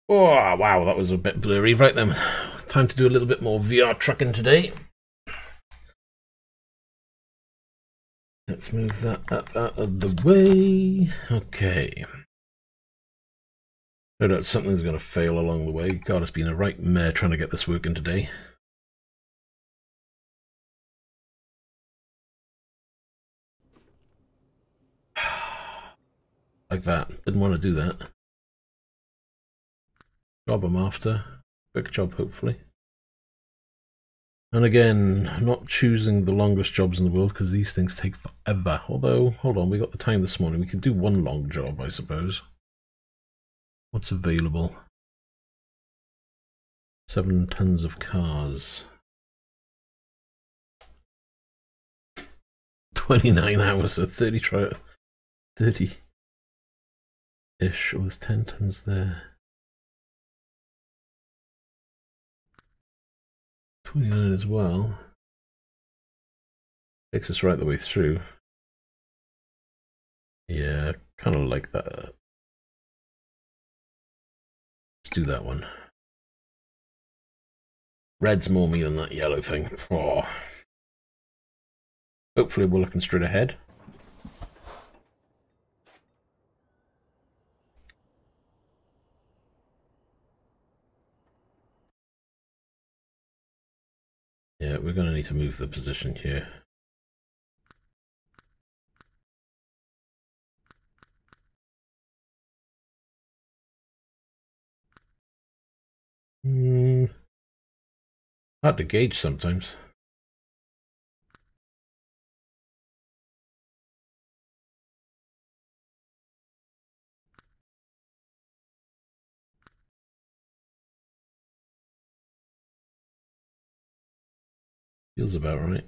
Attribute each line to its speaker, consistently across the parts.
Speaker 1: Oh, wow, that was a bit blurry. Right then, time to do a little bit more VR trucking today. Let's move that up out of the way. Okay. No doubt something's going to fail along the way. God, it's been a right mare trying to get this working today. Like that. Didn't want to do that. Job I'm after. Quick job, hopefully. And again, not choosing the longest jobs in the world because these things take forever. Although, hold on, we got the time this morning. We can do one long job, I suppose. What's available? 7 tons of cars. 29 hours, so 30-ish. Oh, there's 10 tons there. 29 as well. Takes us right the way through. Yeah, kind of like that. Let's do that one. Red's more me than that yellow thing. Oh. Hopefully we're looking straight ahead. Yeah, we're going to need to move the position here. Hard to gauge sometimes. Feels about right.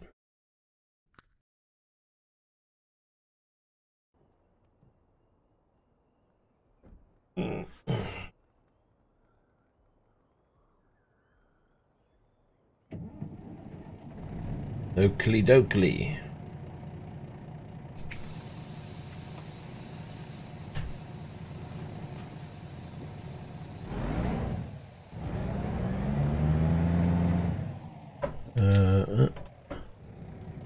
Speaker 1: Oakley dokley.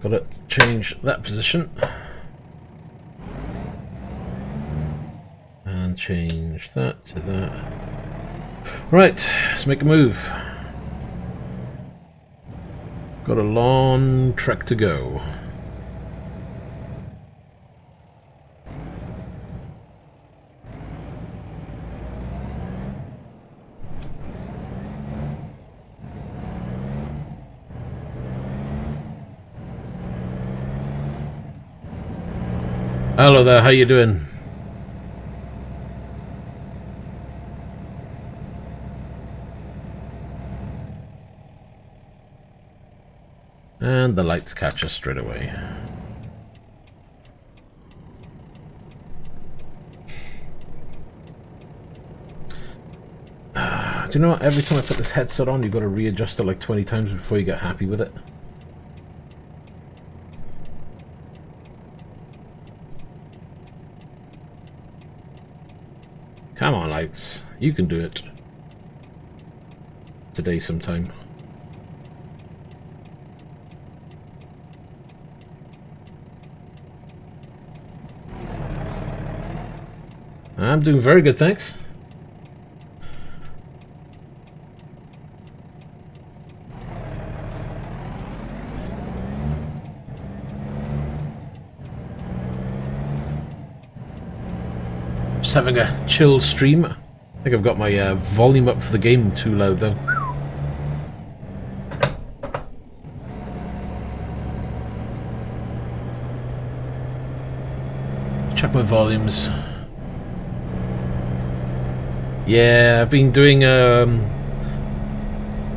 Speaker 1: Gotta change that position. And change that to that. Right, let's make a move. Got a long trek to go. Hello there, how you doing? And the lights catch us straight away. Do you know what? Every time I put this headset on, you've got to readjust it like 20 times before you get happy with it. Come on, lights. You can do it. Today sometime. I'm doing very good, thanks. Just having a chill stream. I think I've got my volume up for the game too loud though. Check my volumes. Yeah, I've been doing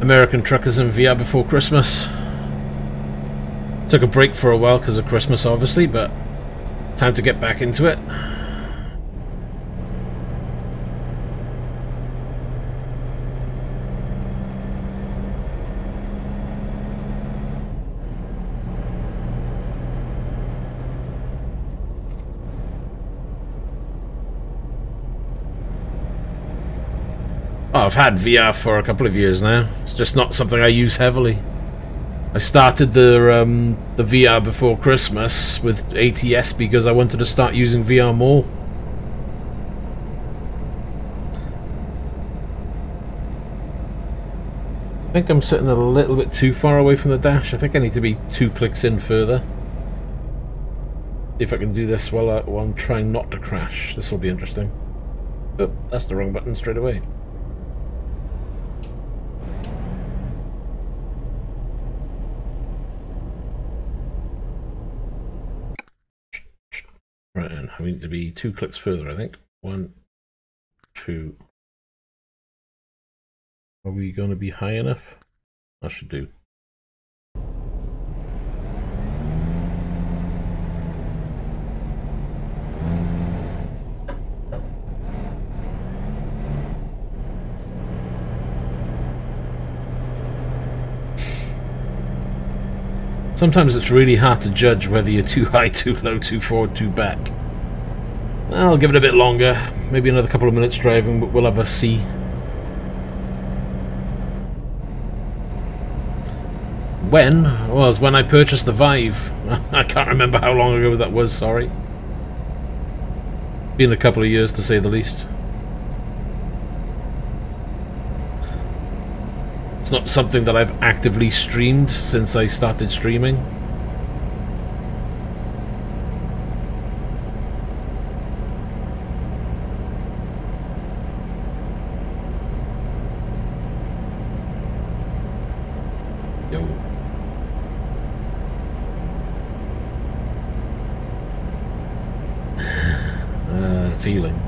Speaker 1: American Truckers in VR before Christmas. Took a break for a while because of Christmas obviously, but time to get back into it. Oh, I've had VR for a couple of years now. It's just not something I use heavily. I started the VR before Christmas with ATS because I wanted to start using VR more. I think I'm sitting a little bit too far away from the dash. I think I need to be 2 clicks in further. See if I can do this while I'm trying not to crash. This will be interesting. Oh, that's the wrong button straight away. Right, and I need to be 2 clicks further, I think. 1, 2. Are we going to be high enough? I should do. Sometimes it's really hard to judge whether you're too high, too low, too forward, too back. I'll give it a bit longer, maybe another couple of minutes driving, but we'll have a see. When? Well, it was when I purchased the Vive. I can't remember how long ago that was, sorry. Been a couple of years to say the least. It's not something that I've actively streamed since I started streaming. Yo. Feeling.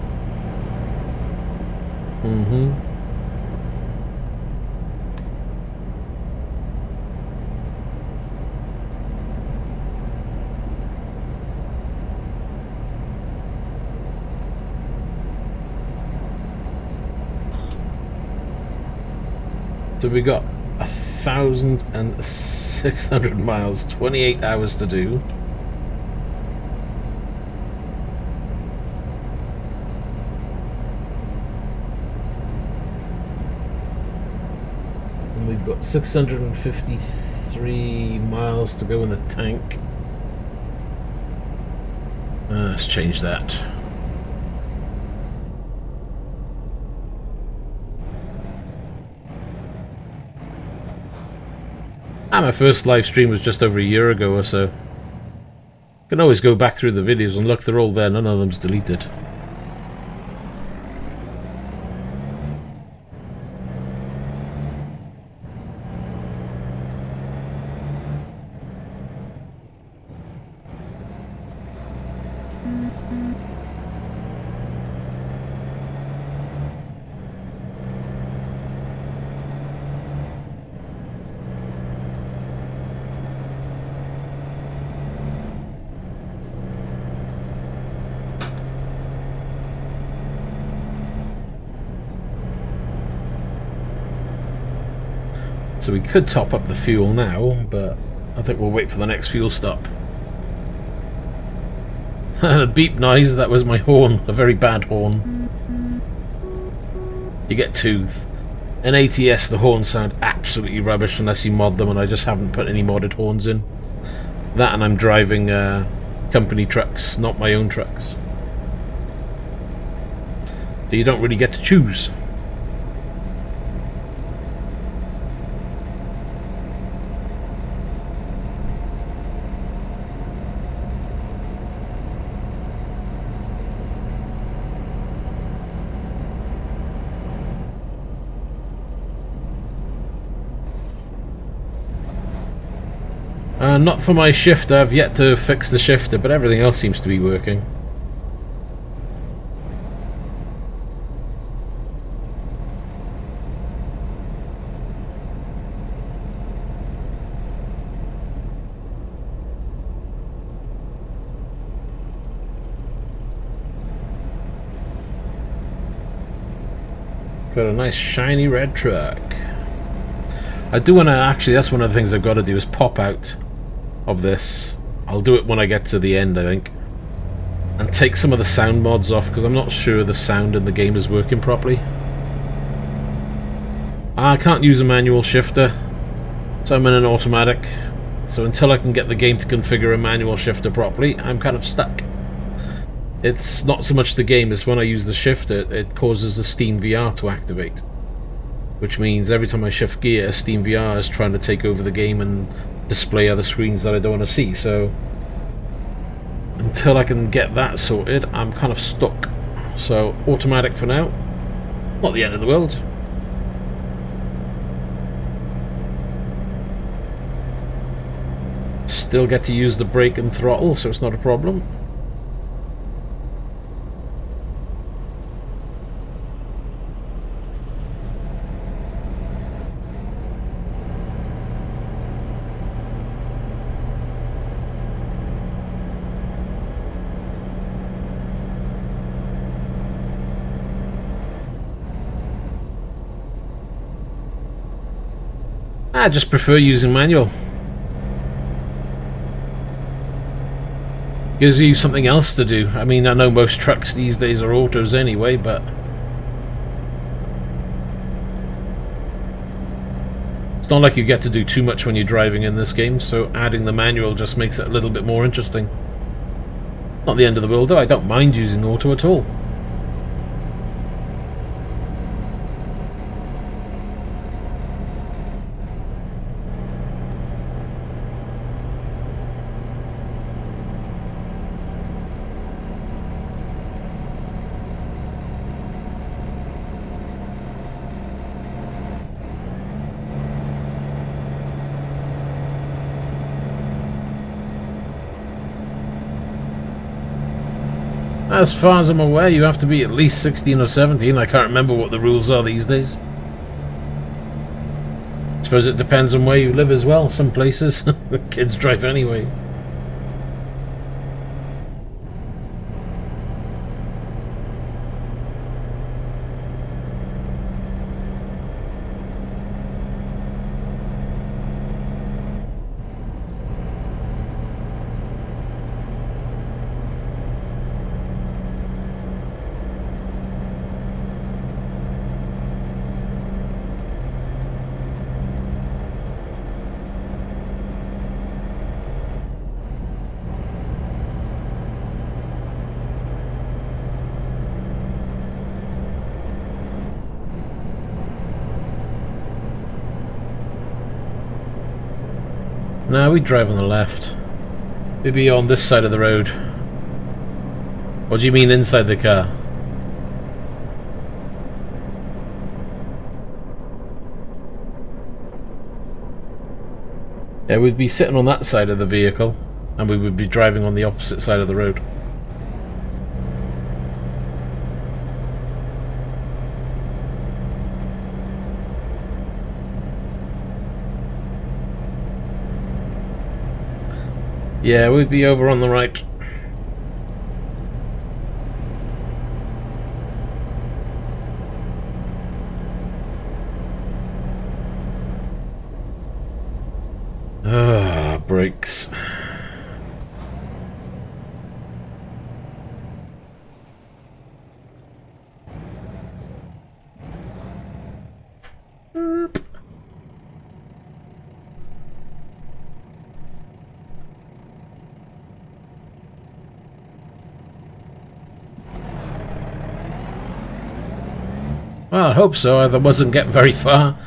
Speaker 1: So we got 1,600 miles, 28 hours to do. And we've got 653 miles to go in the tank. Let's change that. My first live stream was just over a year ago or so. You can always go back through the videos and look, they're all there, none of them's deleted. So we could top up the fuel now, but I think we'll wait for the next fuel stop. The beep noise, that was my horn, a very bad horn. You get two. In ATS the horns sound absolutely rubbish unless you mod them, and I just haven't put any modded horns in. That and I'm driving company trucks, not my own trucks. So you don't really get to choose. Not for my shifter, I've yet to fix the shifter, but everything else seems to be working. Got a nice shiny red truck. I do want to actually, that's one of the things I've got to do is pop out of this. I'll do it when I get to the end, I think, and take some of the sound mods off because I'm not sure the sound in the game is working properly. I can't use a manual shifter, so I'm in an automatic. So until I can get the game to configure a manual shifter properly, I'm kind of stuck. It's not so much the game as when I use the shifter, it causes the Steam VR to activate. Which means every time I shift gear, Steam VR is trying to take over the game and display other screens that I don't want to see. So until I can get that sorted, I'm kind of stuck. So automatic for now. Not the end of the world. Still get to use the brake and throttle, so it's not a problem. I just prefer using manual. Gives you something else to do. I mean, I know most trucks these days are autos anyway, but it's not like you get to do too much when you're driving in this game, so adding the manual just makes it a little bit more interesting. Not the end of the world though, I don't mind using auto at all. As far as I'm aware, you have to be at least 16 or 17. I can't remember what the rules are these days. I suppose it depends on where you live as well. Some places, the kids drive anyway. No, we drive on the left. Maybe on this side of the road. What do you mean inside the car? Yeah, we'd be sitting on that side of the vehicle, and we would be driving on the opposite side of the road. Yeah, we'd be over on the right. Ah, brakes. Well, I hope so. I wasn't getting very far.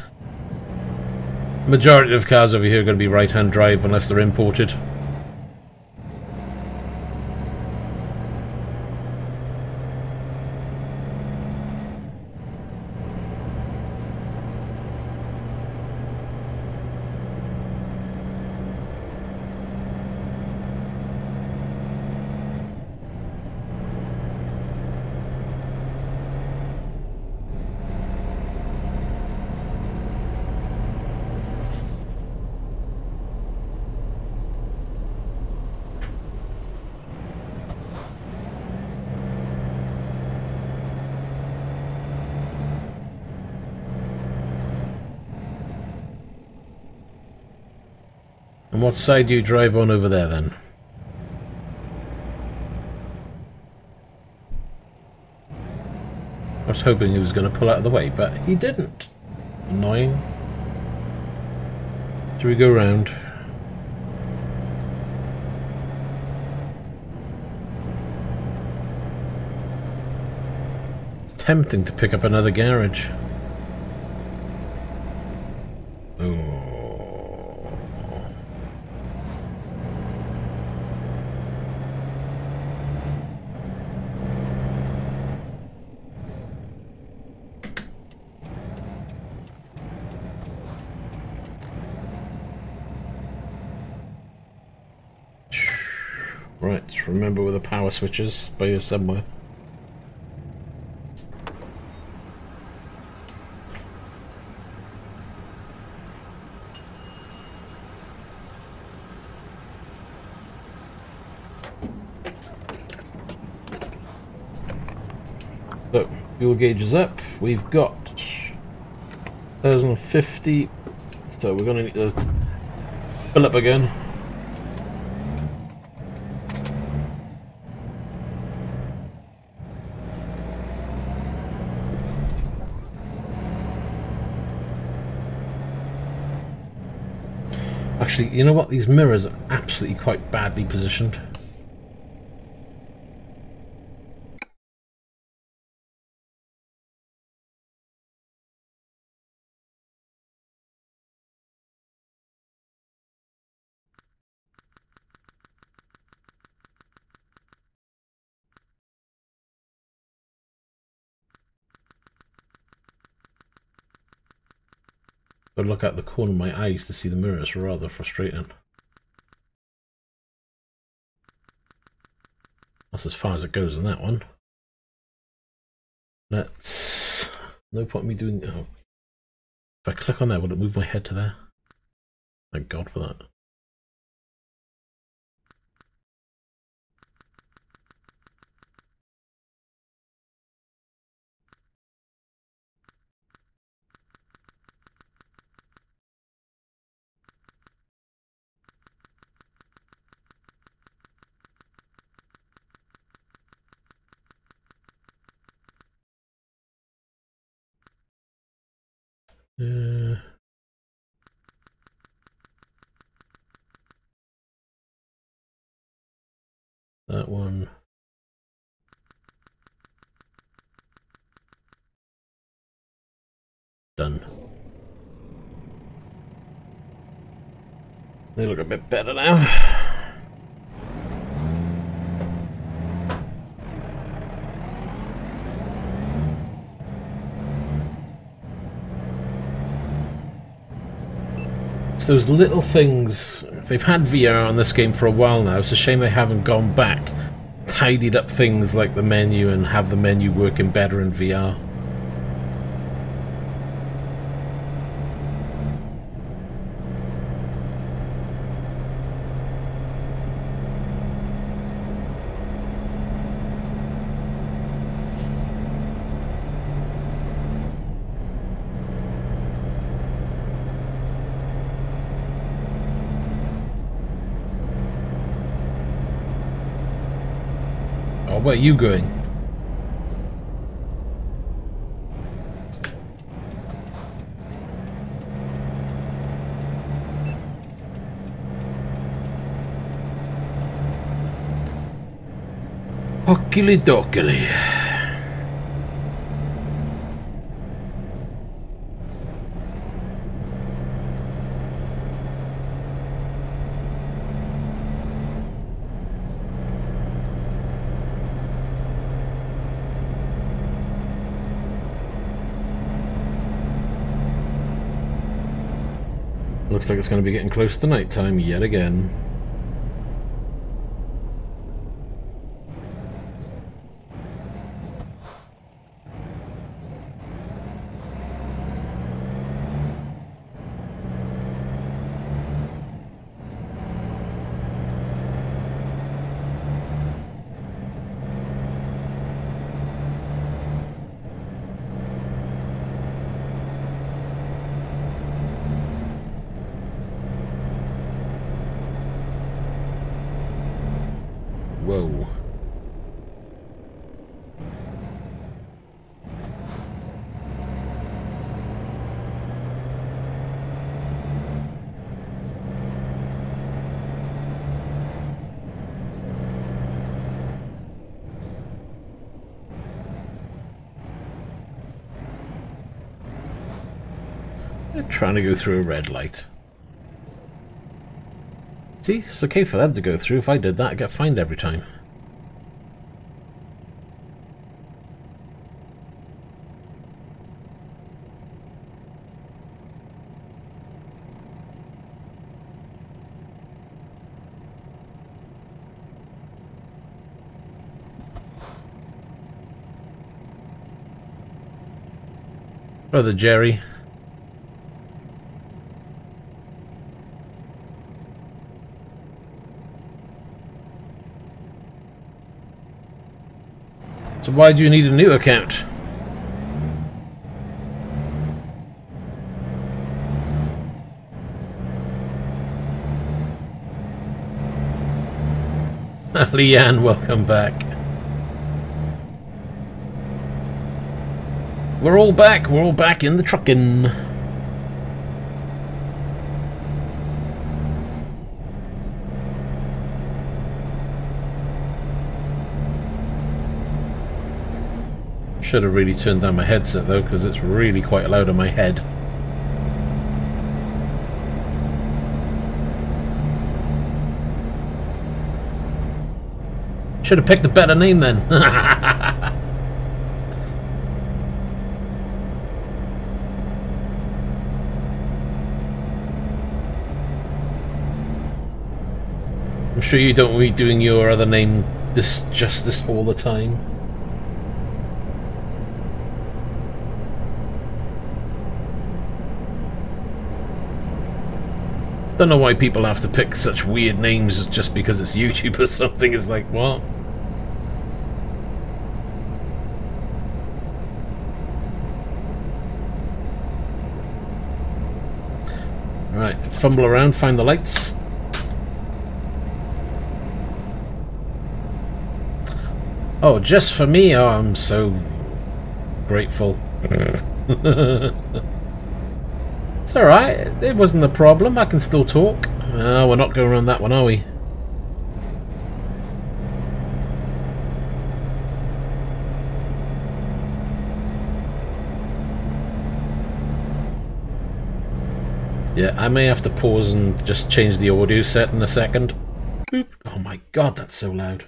Speaker 1: Majority of cars over here are going to be right-hand drive unless they're imported. And what side do you drive on over there then? I was hoping he was going to pull out of the way, but he didn't. Annoying. Should we go round? It's tempting to pick up another garage. Oh. Right, remember where the power switch is by here somewhere. So, fuel gauge is up. We've got 1,050. So we're going to need to fill up again. Actually, you know what? These mirrors are absolutely quite badly positioned. But look out the corner of my eyes to see the mirrors, rather frustrating. That's as far as it goes on that one. Let's... No point in me doing... Oh. If I click on there, will it move my head to there? Thank God for that. That one. Done. They look a bit better now. Those little things, they've had VR on this game for a while now. It's a shame they haven't gone back, tidied up things like the menu and have the menu working better in VR. Where are you going? Ockily dockily. Looks like it's going to be getting close to night time yet again. They're trying to go through a red light. See, it's okay for them to go through. If I did that, I'd get fined every time. Brother Jerry. So why do you need a new account? Leanne, welcome back. We're all back in the trucking. Should have really turned down my headset though, because it's really quite loud on my head. Should have picked a better name then. I'm sure you don't be doing your other name justice all the time. Don't know why people have to pick such weird names just because it's YouTube or something. It's like, what? Right, fumble around, find the lights. Oh, just for me? Oh, I'm so grateful. It's alright, it wasn't a problem, I can still talk. Oh, we're not going around that one, are we? Yeah, I may have to pause and just change the audio set in a second. Boop. Oh my god, that's so loud.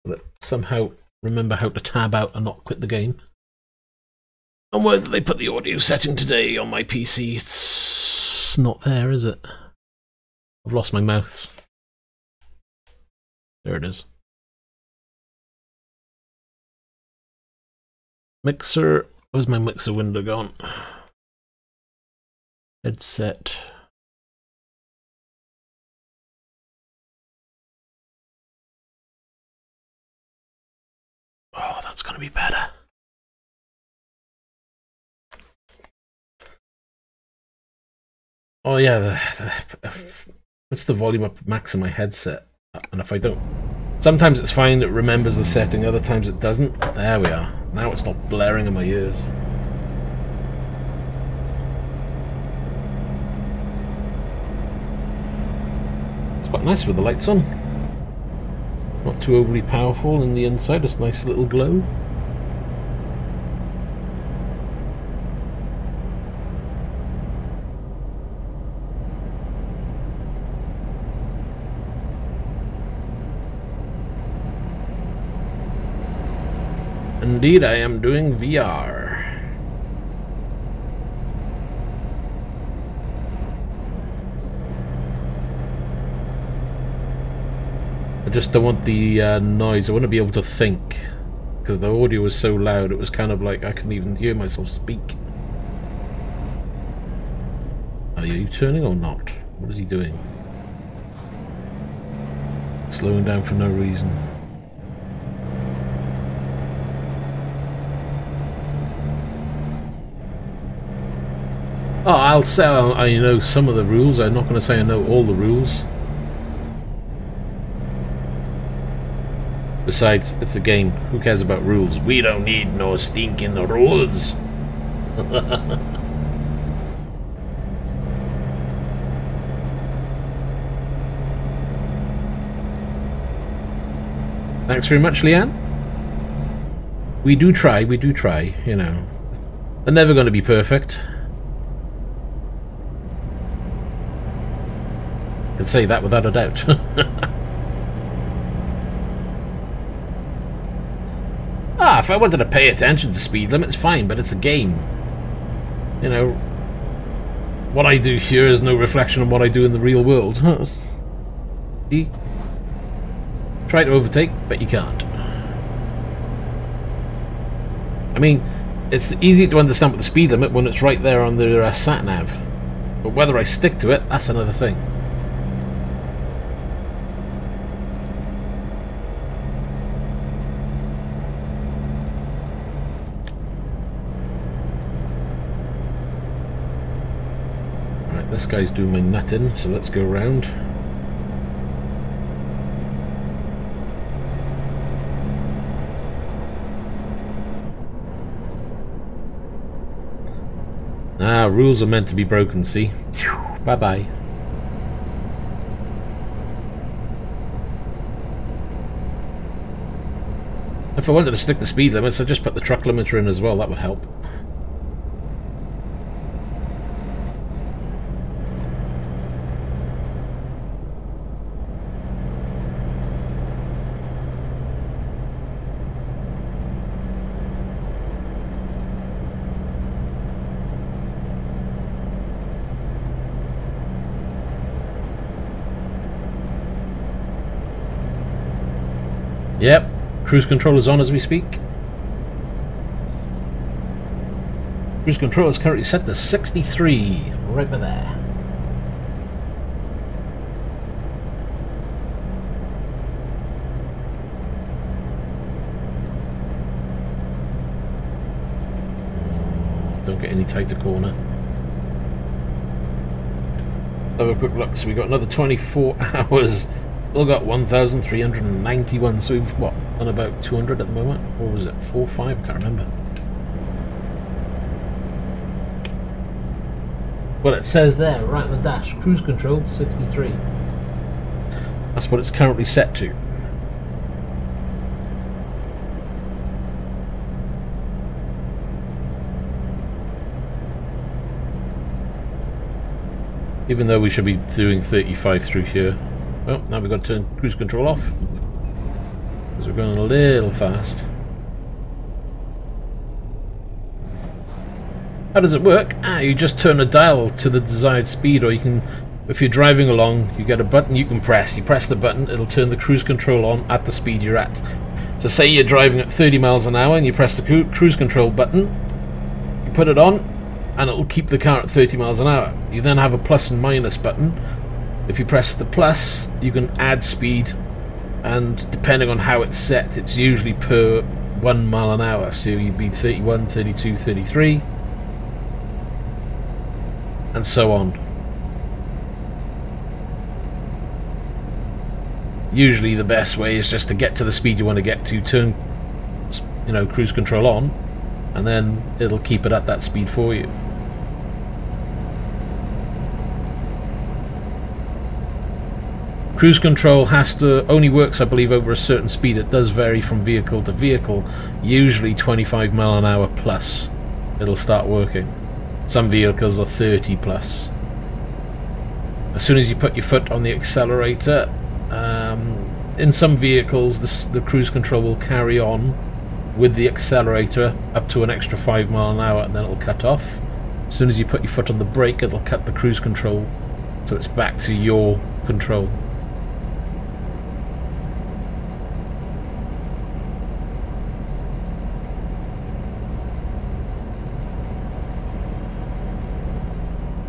Speaker 1: But somehow remember how to tab out and not quit the game. And where did they put the audio setting today on my PC? It's not there, is it? I've lost my mouse. There it is. Mixer. Where's my mixer window gone? Headset. Oh, that's going to be better. Oh yeah, what's the volume up max in my headset? And if I don't... Sometimes it's fine, it remembers the setting, other times it doesn't. There we are. Now it's not blaring in my ears. It's quite nice with the lights on. Not too overly powerful in the inside, just a nice little glow. Indeed, I am doing VR. I just don't want the noise. I want to be able to think. Because the audio was so loud, it was kind of like I couldn't even hear myself speak. Are you turning or not? What is he doing? Slowing down for no reason. Oh, I'll say I know some of the rules. I'm not going to say I know all the rules. Besides, it's a game. Who cares about rules? We don't need no stinking rules. Thanks very much, Leanne. We do try, you know. They're never going to be perfect. I can say that without a doubt. If I wanted to pay attention to speed limits, fine, but it's a game. You know, what I do here is no reflection on what I do in the real world. See? Try to overtake, but you can't. I mean, it's easy to understand what the speed limit when it's right there on the sat-nav. But whether I stick to it, that's another thing. Right, this guy's doing my nutting, so let's go round. Rules are meant to be broken, see? Bye-bye. If I wanted to stick to speed limits, I'd just put the truck limiter in as well, that would help. Yep, cruise control is on as we speak. Cruise control is currently set to 63, right by there. Don't get any tighter corner. Have a quick look, so we got another 24 hours. Still got 1,391, so we've, what, on about 200 at the moment? Or was it 4 or 5? I can't remember. Well, it says there, right on the dash, cruise control 63. That's what it's currently set to. Even though we should be doing 35 through here. Well, now we've got to turn cruise control off, because we're going a little fast. How does it work? You just turn a dial to the desired speed, or you can, if you're driving along, you get a button you can press. You press the button, it'll turn the cruise control on at the speed you're at. So say you're driving at 30 miles an hour and you press the cruise control button, you put it on, and it will keep the car at 30 miles an hour. You then have a plus and minus button. If you press the plus, you can add speed, and depending on how it's set, it's usually per 1 mile an hour. So you'd be 31, 32, 33, and so on. Usually the best way is just to get to the speed you want to get to, turn, you know, cruise control on, and then it'll keep it at that speed for you. Cruise control only works, I believe, over a certain speed. It does vary from vehicle to vehicle. Usually 25 mile an hour plus, it'll start working. Some vehicles are 30 plus. As soon as you put your foot on the accelerator, in some vehicles the cruise control will carry on with the accelerator up to an extra 5 mile an hour, and then it'll cut off. As soon as you put your foot on the brake, it'll cut the cruise control, so it's back to your control.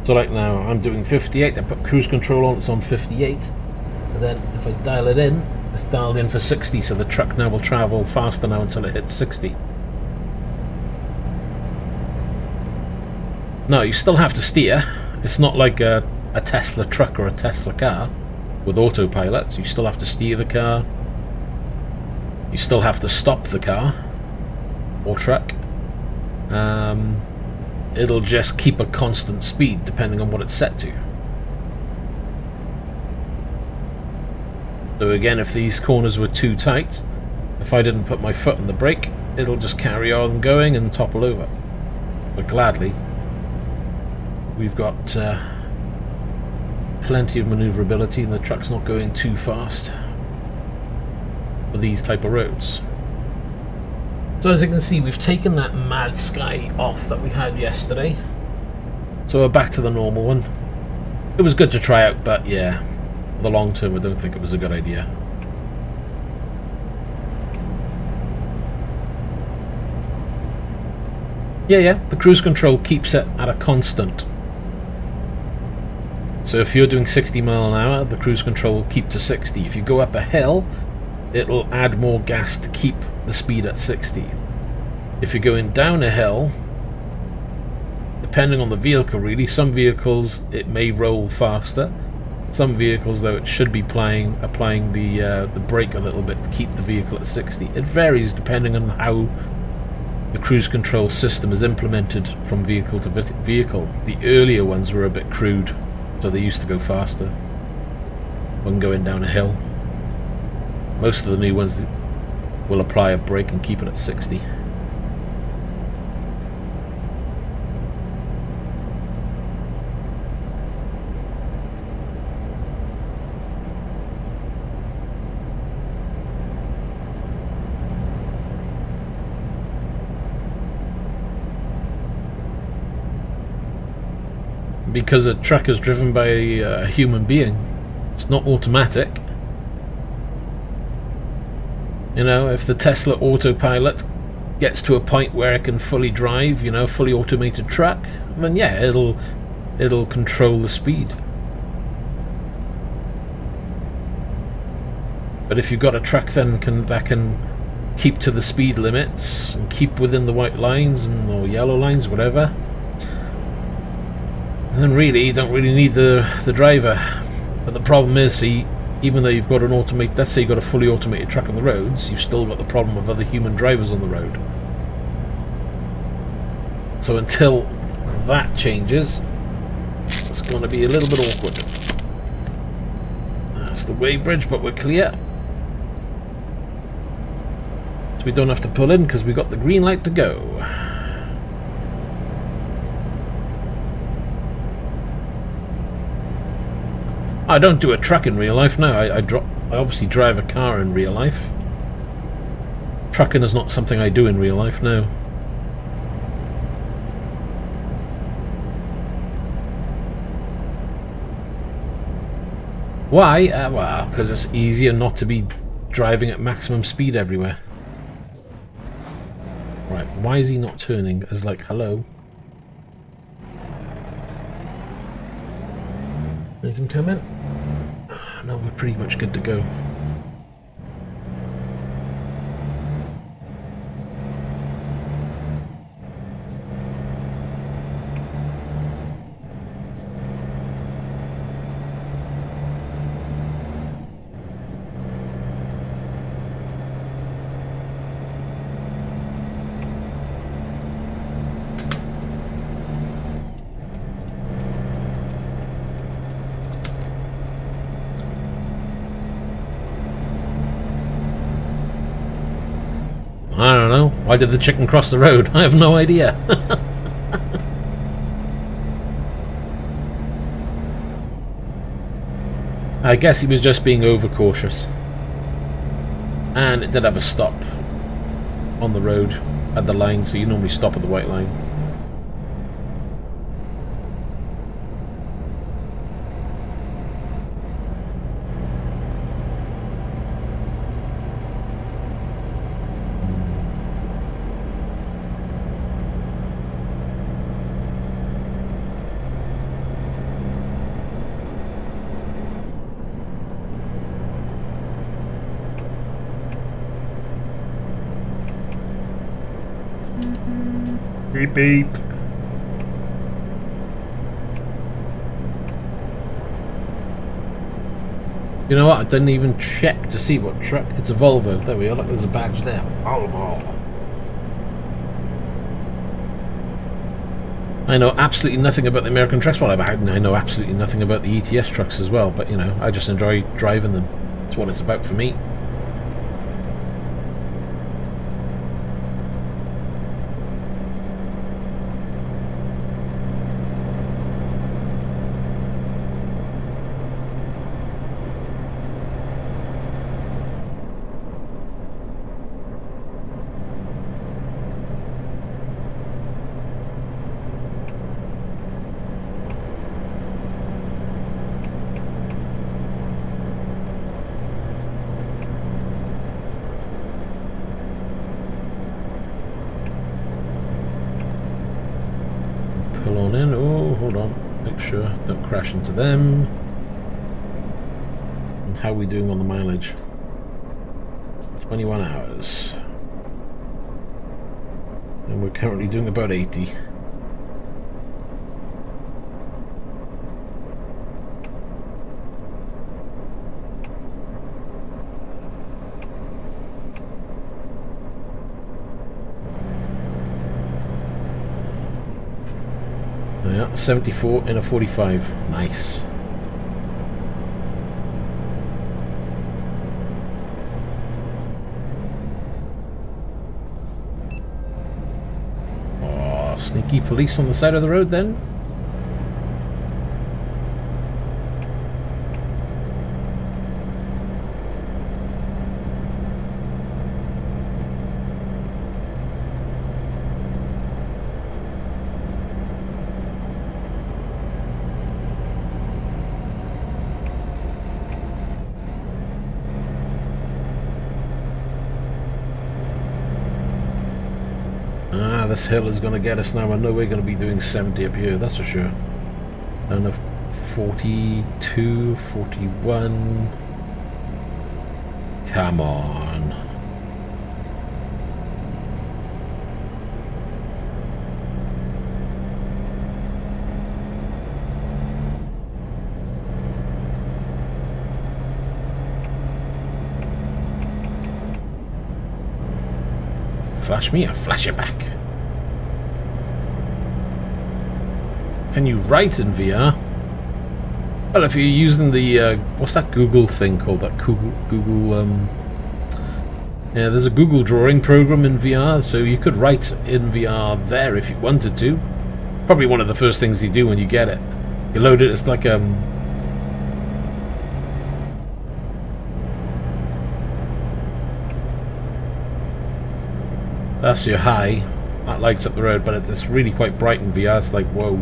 Speaker 1: So like now, I'm doing 58, I put cruise control on, it's on 58. And then if I dial it in, it's dialed in for 60, so the truck now will travel faster now until it hits 60. No, you still have to steer. It's not like a Tesla truck or a Tesla car with autopilot. You still have to steer the car. You still have to stop the car or truck. It'll just keep a constant speed depending on what it's set to. So again, if these corners were too tight, if I didn't put my foot on the brake, it'll just carry on going and topple over. But gladly, we've got plenty of manoeuvrability and the truck's not going too fast for these type of roads. So as you can see, we've taken that mad sky off that we had yesterday, so we're back to the normal one. It was good to try out, but yeah, for the long term I don't think it was a good idea. Yeah, the cruise control keeps it at a constant. So if you're doing 60 mile an hour, the cruise control will keep to 60. If you go up a hill, it'll add more gas to keep the speed at 60. If you're going down a hill, depending on the vehicle really, some vehicles it may roll faster. Some vehicles though it should be applying the brake a little bit to keep the vehicle at 60. It varies depending on how the cruise control system is implemented from vehicle to vehicle. The earlier ones were a bit crude, so they used to go faster when going down a hill. Most of the new ones will apply a brake and keep it at 60. Because a truck is driven by a human being, it's not automatic. You know, if the Tesla autopilot gets to a point where it can fully drive, you know, fully automated truck, then yeah, it'll control the speed. But if you've got a truck then that can keep to the speed limits and keep within the white lines or yellow lines, whatever, then really you don't really need the driver. But the problem is, see, even though you've got an automated, let's say you've got a fully automated truck on the roads, you've still got the problem of other human drivers on the road. So until that changes, it's going to be a little bit awkward. That's the weighbridge, but we're clear. So we don't have to pull in because we've got the green light to go. I don't do a truck in real life, no. I obviously drive a car in real life. Trucking is not something I do in real life, no. Why? Well, because it's easier not to be driving at maximum speed everywhere. Right, why is he not turning as like, hello? Anything come in? No, we're pretty much good to go. I don't know. Why did the chicken cross the road? I have no idea. I guess he was just being overcautious. And it did have a stop on the road at the line, so you normally stop at the white line. Beep beep. You know what? I didn't even check to see what truck. It's a Volvo. There we are. Look, there's a badge there. Volvo. I know absolutely nothing about the American trucks. Well, I know absolutely nothing about the ETS trucks as well. But you know, I just enjoy driving them. That's what it's about for me. pull on in. Oh, hold on. Make sure don't crash into them. And how are we doing on the mileage? 21 hours. And we're currently doing about 80. Yeah, 74 in a 45. Nice. Oh, sneaky police on the side of the road then. This hill is going to get us now. I know we're going to be doing 70 up here, that's for sure. Down to 42, 41. Come on. Flash me, I flash you back. Can you write in VR? Well, if you're using the what's that Google thing called? That Google yeah, there's a Google drawing program in VR, so you could write in VR there if you wanted to. Probably one of the first things you do when you get it. You load it. It's like that's your high. That lights up the road, but it's really quite bright in VR. It's like, whoa.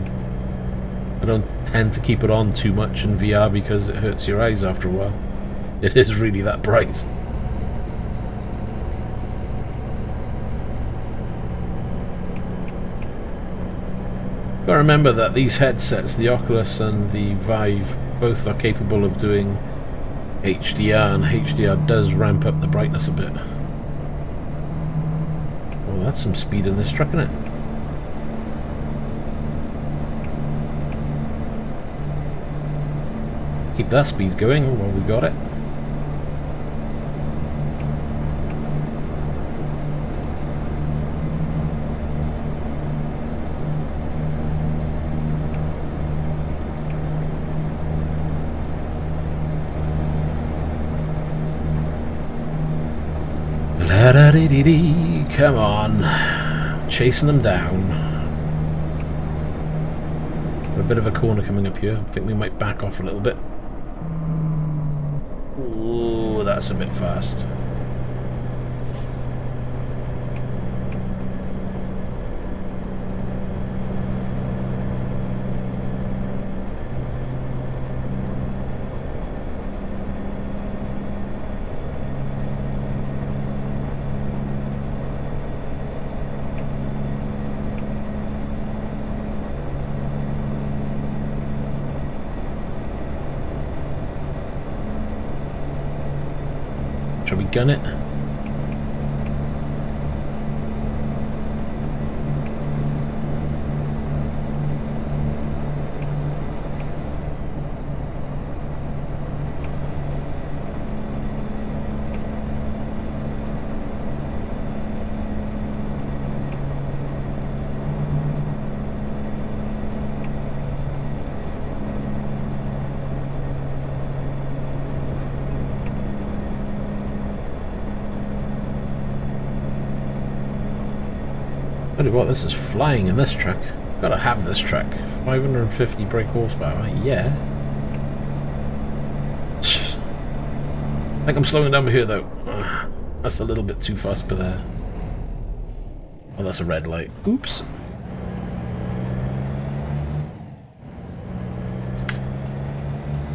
Speaker 1: I don't tend to keep it on too much in VR because it hurts your eyes after a while. It is really that bright. But remember that these headsets, the Oculus and the Vive, both are capable of doing HDR, and HDR does ramp up the brightness a bit. Well, that's some speed in this truck, isn't it? Keep that speed going while we got it. La-da-dee-dee-dee. Come on. Chasing them down. A bit of a corner coming up here. I think we might back off a little bit. Ooh, that's a bit fast. Shall we gun it? Tell you what, this is flying in this truck. Gotta have this truck. 550 brake horsepower, yeah. I think I'm slowing down here though. That's a little bit too fast for there. Oh, that's a red light. Oops.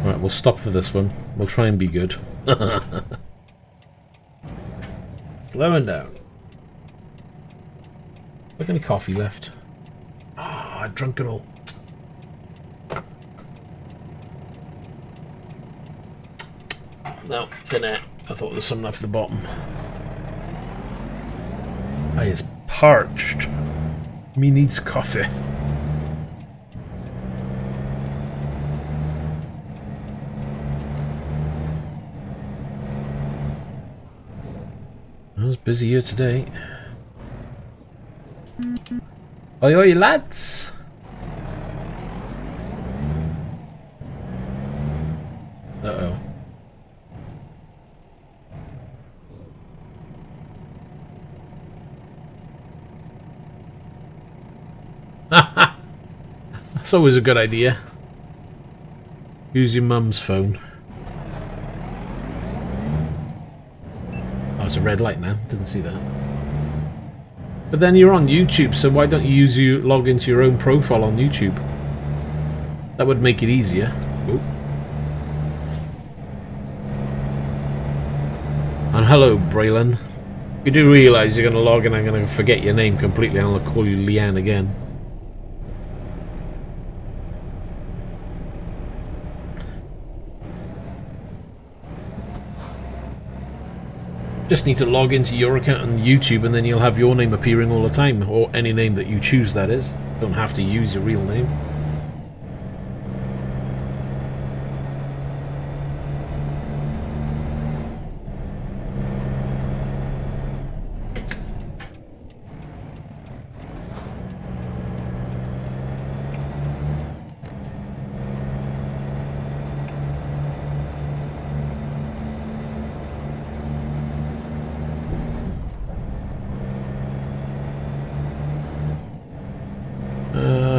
Speaker 1: Right, we'll stop for this one. We'll try and be good. Slowing down. Look, any coffee left? Ah, Ah, I drunk it all. No, thin air. I thought there was some left at the bottom. I is parched. Me needs coffee. I was busy here today. Oi, oi, lads! Uh-oh. That's always a good idea. Use your mum's phone. Oh, it's a red light now. Didn't see that. But then you're on YouTube, so why don't you log into your own profile on YouTube? That would make it easier. Ooh. And hello, Braylon. You do realise you're going to log in, I'm going to forget your name completely, and I'll call you Leanne again. Just need to log into your account on YouTube and then you'll have your name appearing all the time, or any name that you choose, that is. Don't have to use your real name.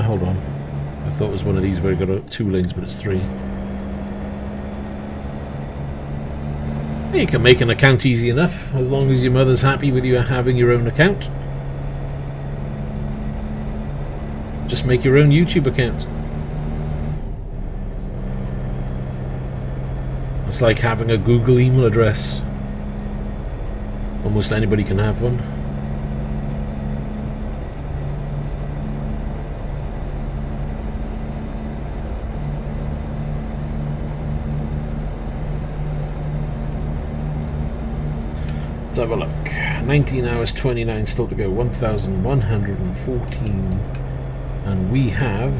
Speaker 1: Hold on. I thought it was one of these where it got 2 lanes, but it's 3. You can make an account easy enough, as long as your mother's happy with you having your own account. Just make your own YouTube account. It's like having a Google email address. Almost anybody can have one. Let's have a look. 19 hours 29 still to go. 1,114. And we have...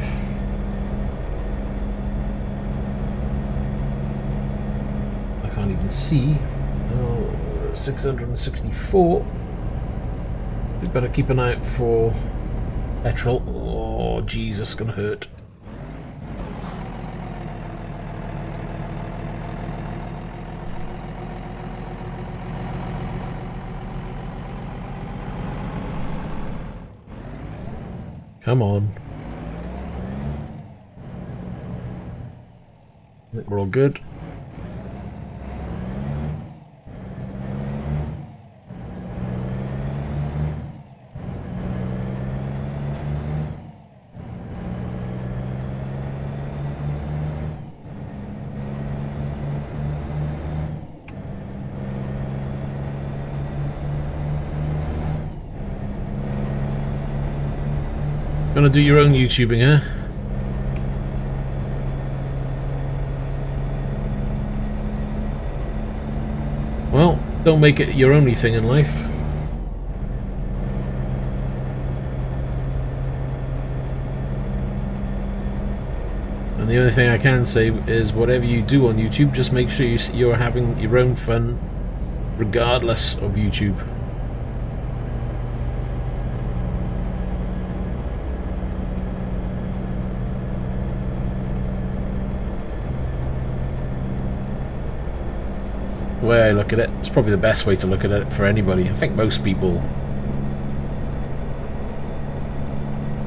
Speaker 1: I can't even see. Oh, 664. We better keep an eye out for petrol. Oh, Jesus, gonna hurt. Come on. I think we're all good. Gonna do your own YouTubing, huh? Well, don't make it your only thing in life. And the only thing I can say is whatever you do on YouTube, just make sure you're having your own fun regardless of YouTube. The way I look at it, it's probably the best way to look at it for anybody. I think most people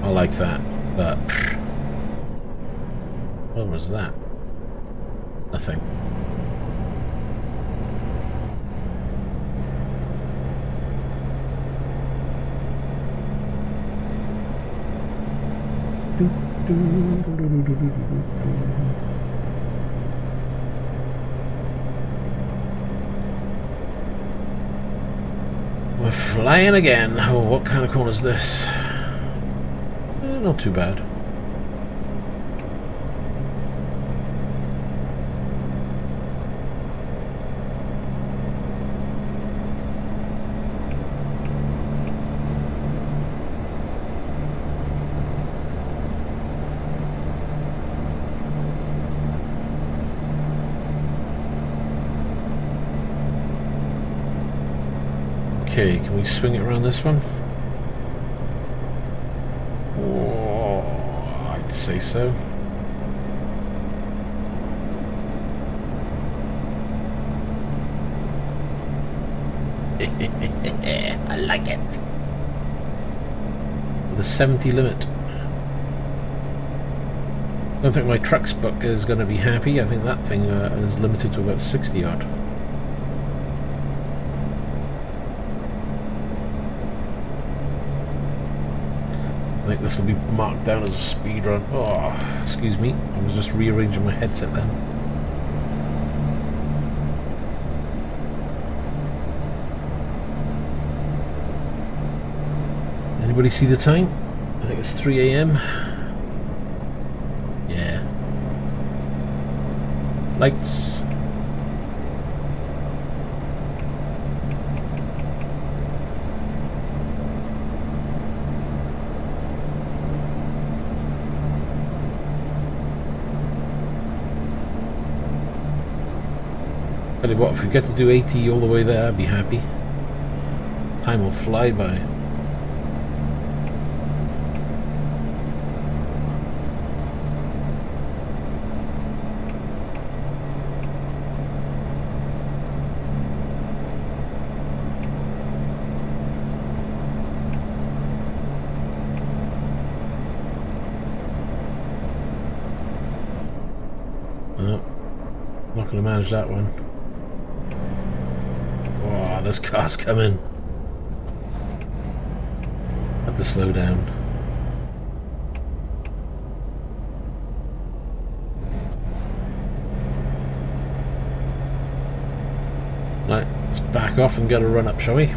Speaker 1: are like that, but what was that? Nothing. We're flying again. Oh, what kind of corner is this? Not too bad. Okay, can we swing it around this one? Oh, I'd say so. I like it. The 70 limit. I don't think my trucks book is going to be happy. I think that thing is limited to about 60 odd. I think this will be marked down as a speed run. Oh, excuse me. I was just rearranging my headset then. Anybody see the time? I think it's 3 AM. Yeah. Lights. Tell you what, if we get to do 80 all the way there, I'd be happy. Time will fly by. Oh, not going to manage that one. Oh, this car's coming. Have to slow down. Right, let's back off and get a run up, shall we?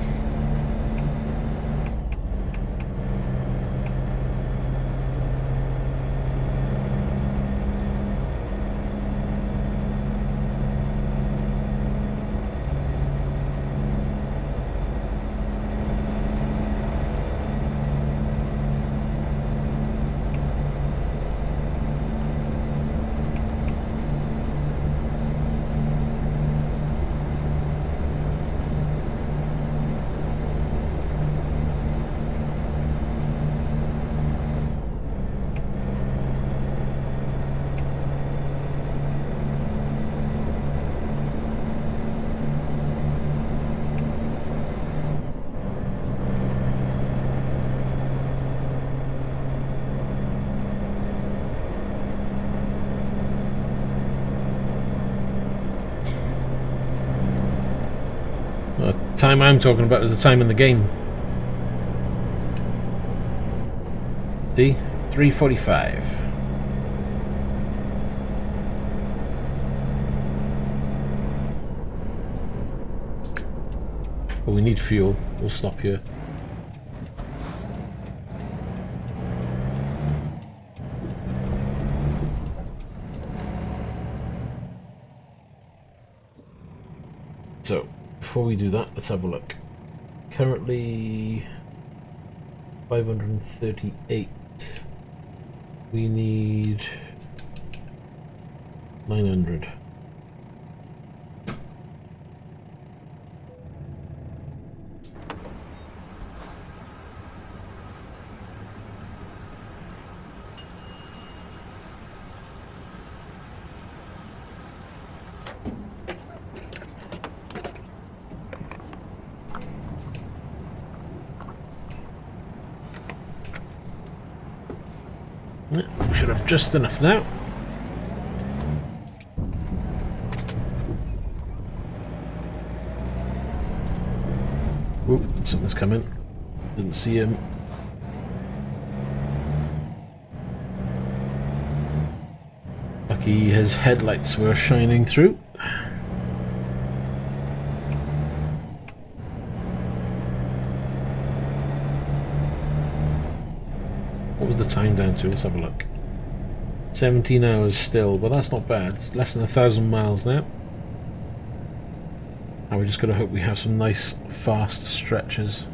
Speaker 1: The time I'm talking about is the time in the game. See? 3:45. But we need fuel. We'll stop here. So, before we do that, let's have a look. Currently 538. We need 900. We should have just enough now. Ooh, something's coming. Didn't see him. Lucky his headlights were shining through. What was the time down to? Let's have a look. 17 hours still, but that's not bad. It's less than 1,000 miles now. And we're just going to hope we have some nice fast stretches.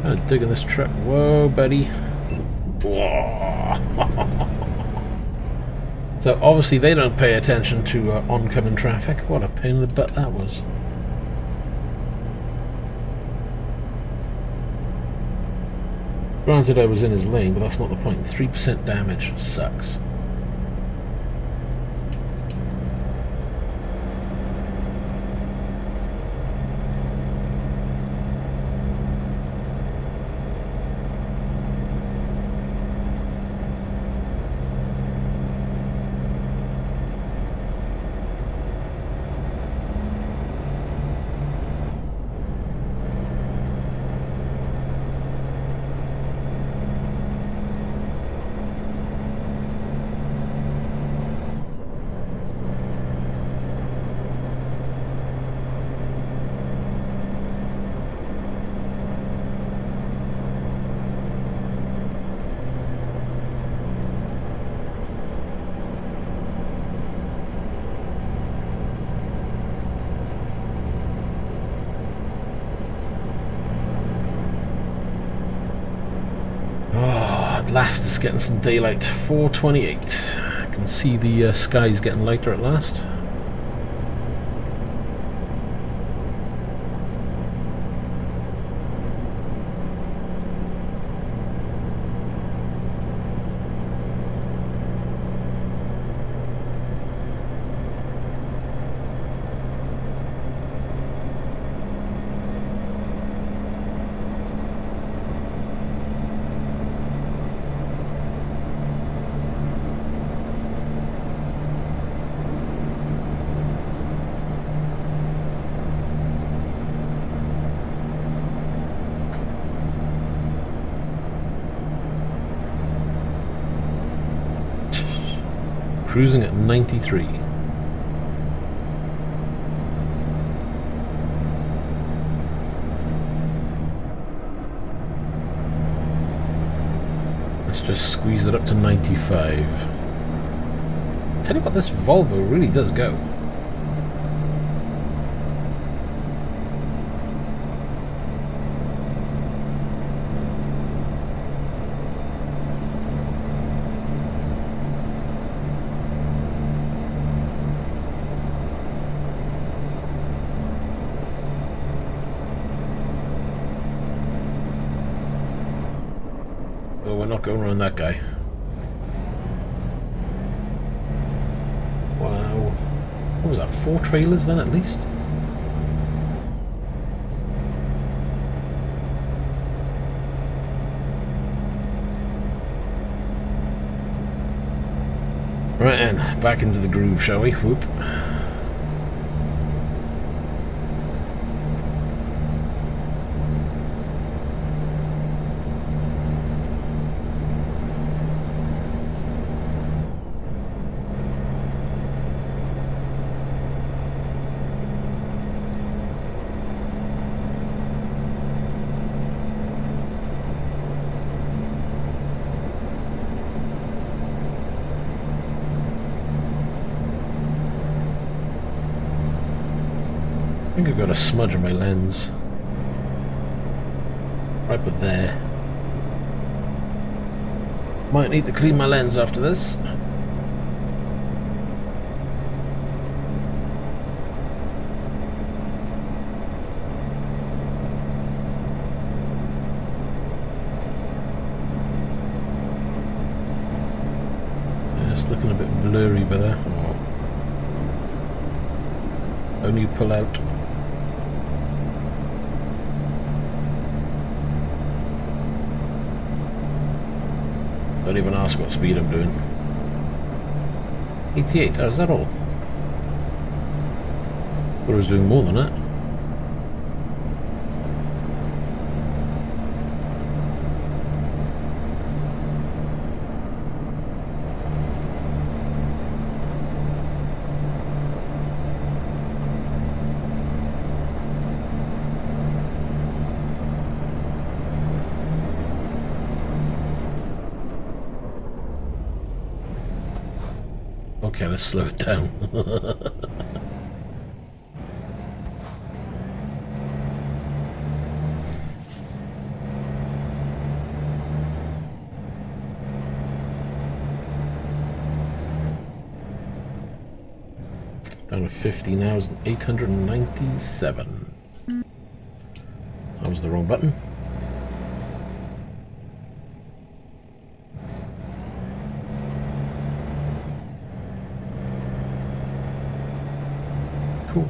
Speaker 1: Kind of digging this truck. Whoa, buddy. Whoa. So obviously they don't pay attention to oncoming traffic. What a pain in the butt that was. Granted I was in his lane, but that's not the point. 3% damage sucks. At last it's getting some daylight. 4:28. I can see the skies getting lighter at last. Cruising at 93. Let's just squeeze it up to 95. Tell you what, this Volvo really does go. We're not going around that guy. Wow. What was that, 4 trailers then at least? Right then, back into the groove, shall we? Whoop. I think I've got a smudge on my lens. Right but there. Might need to clean my lens after this. Yeah, it's looking a bit blurry by there. Oh. Only pull out. Don't even ask what speed I'm doing. 88, oh, is that all? Thought I was doing more than that. Okay, let's slow it down. Down to 15,897. That was the wrong button. Cool.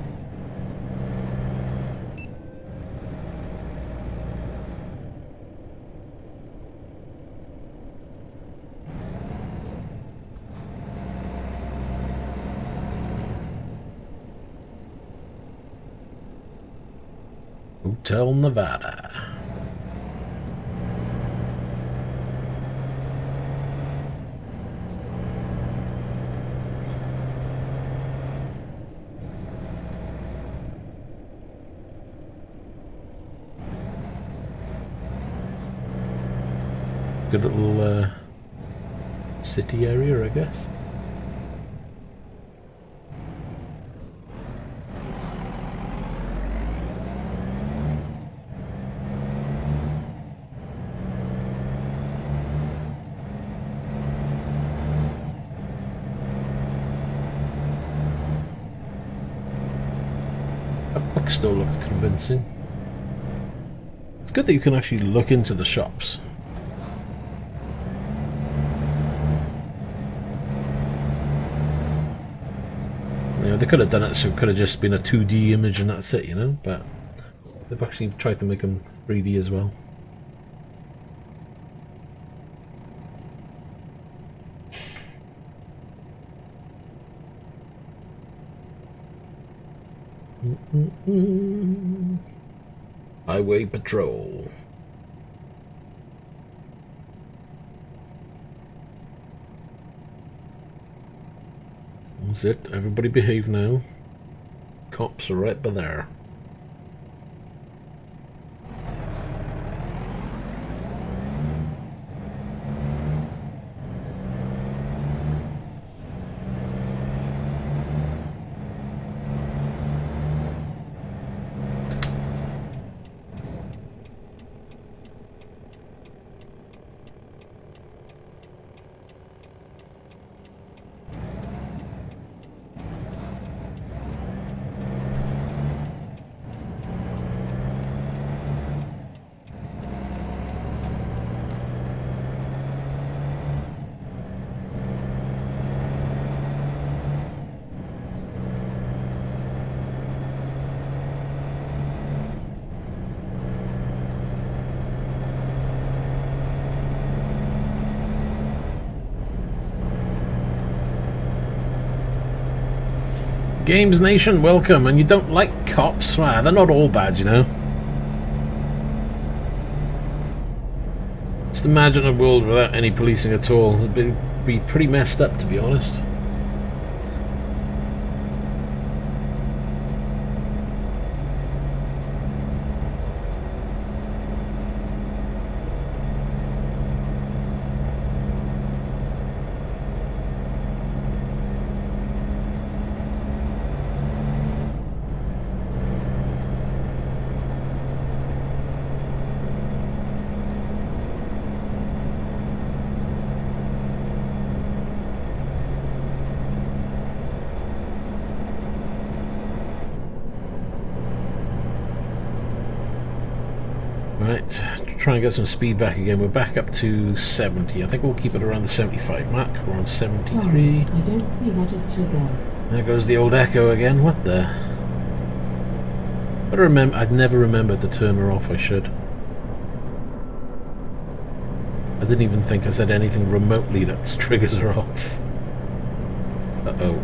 Speaker 1: Hotel Nevada. Good little city area, I guess. Still looked convincing. It's good that you can actually look into the shops. You know, they could have done it so it could have just been a 2D image and that's it, you know, but they've actually tried to make them 3D as well. Highway patrol. That's it. Everybody behave now. Cops are right by there. Games Nation, welcome. And you don't like cops? Wow, they're not all bad, you know. Just imagine a world without any policing at all. It'd be pretty messed up, to be honest. Try and get some speed back again. We're back up to 70. I think we'll keep it around the 75 mark. We're on 73.
Speaker 2: Sorry, I don't see that it trigger.
Speaker 1: There goes the old echo again. What the? I'd never remembered to turn her off. I should. I didn't even think I said anything remotely that triggers her off. Uh-oh.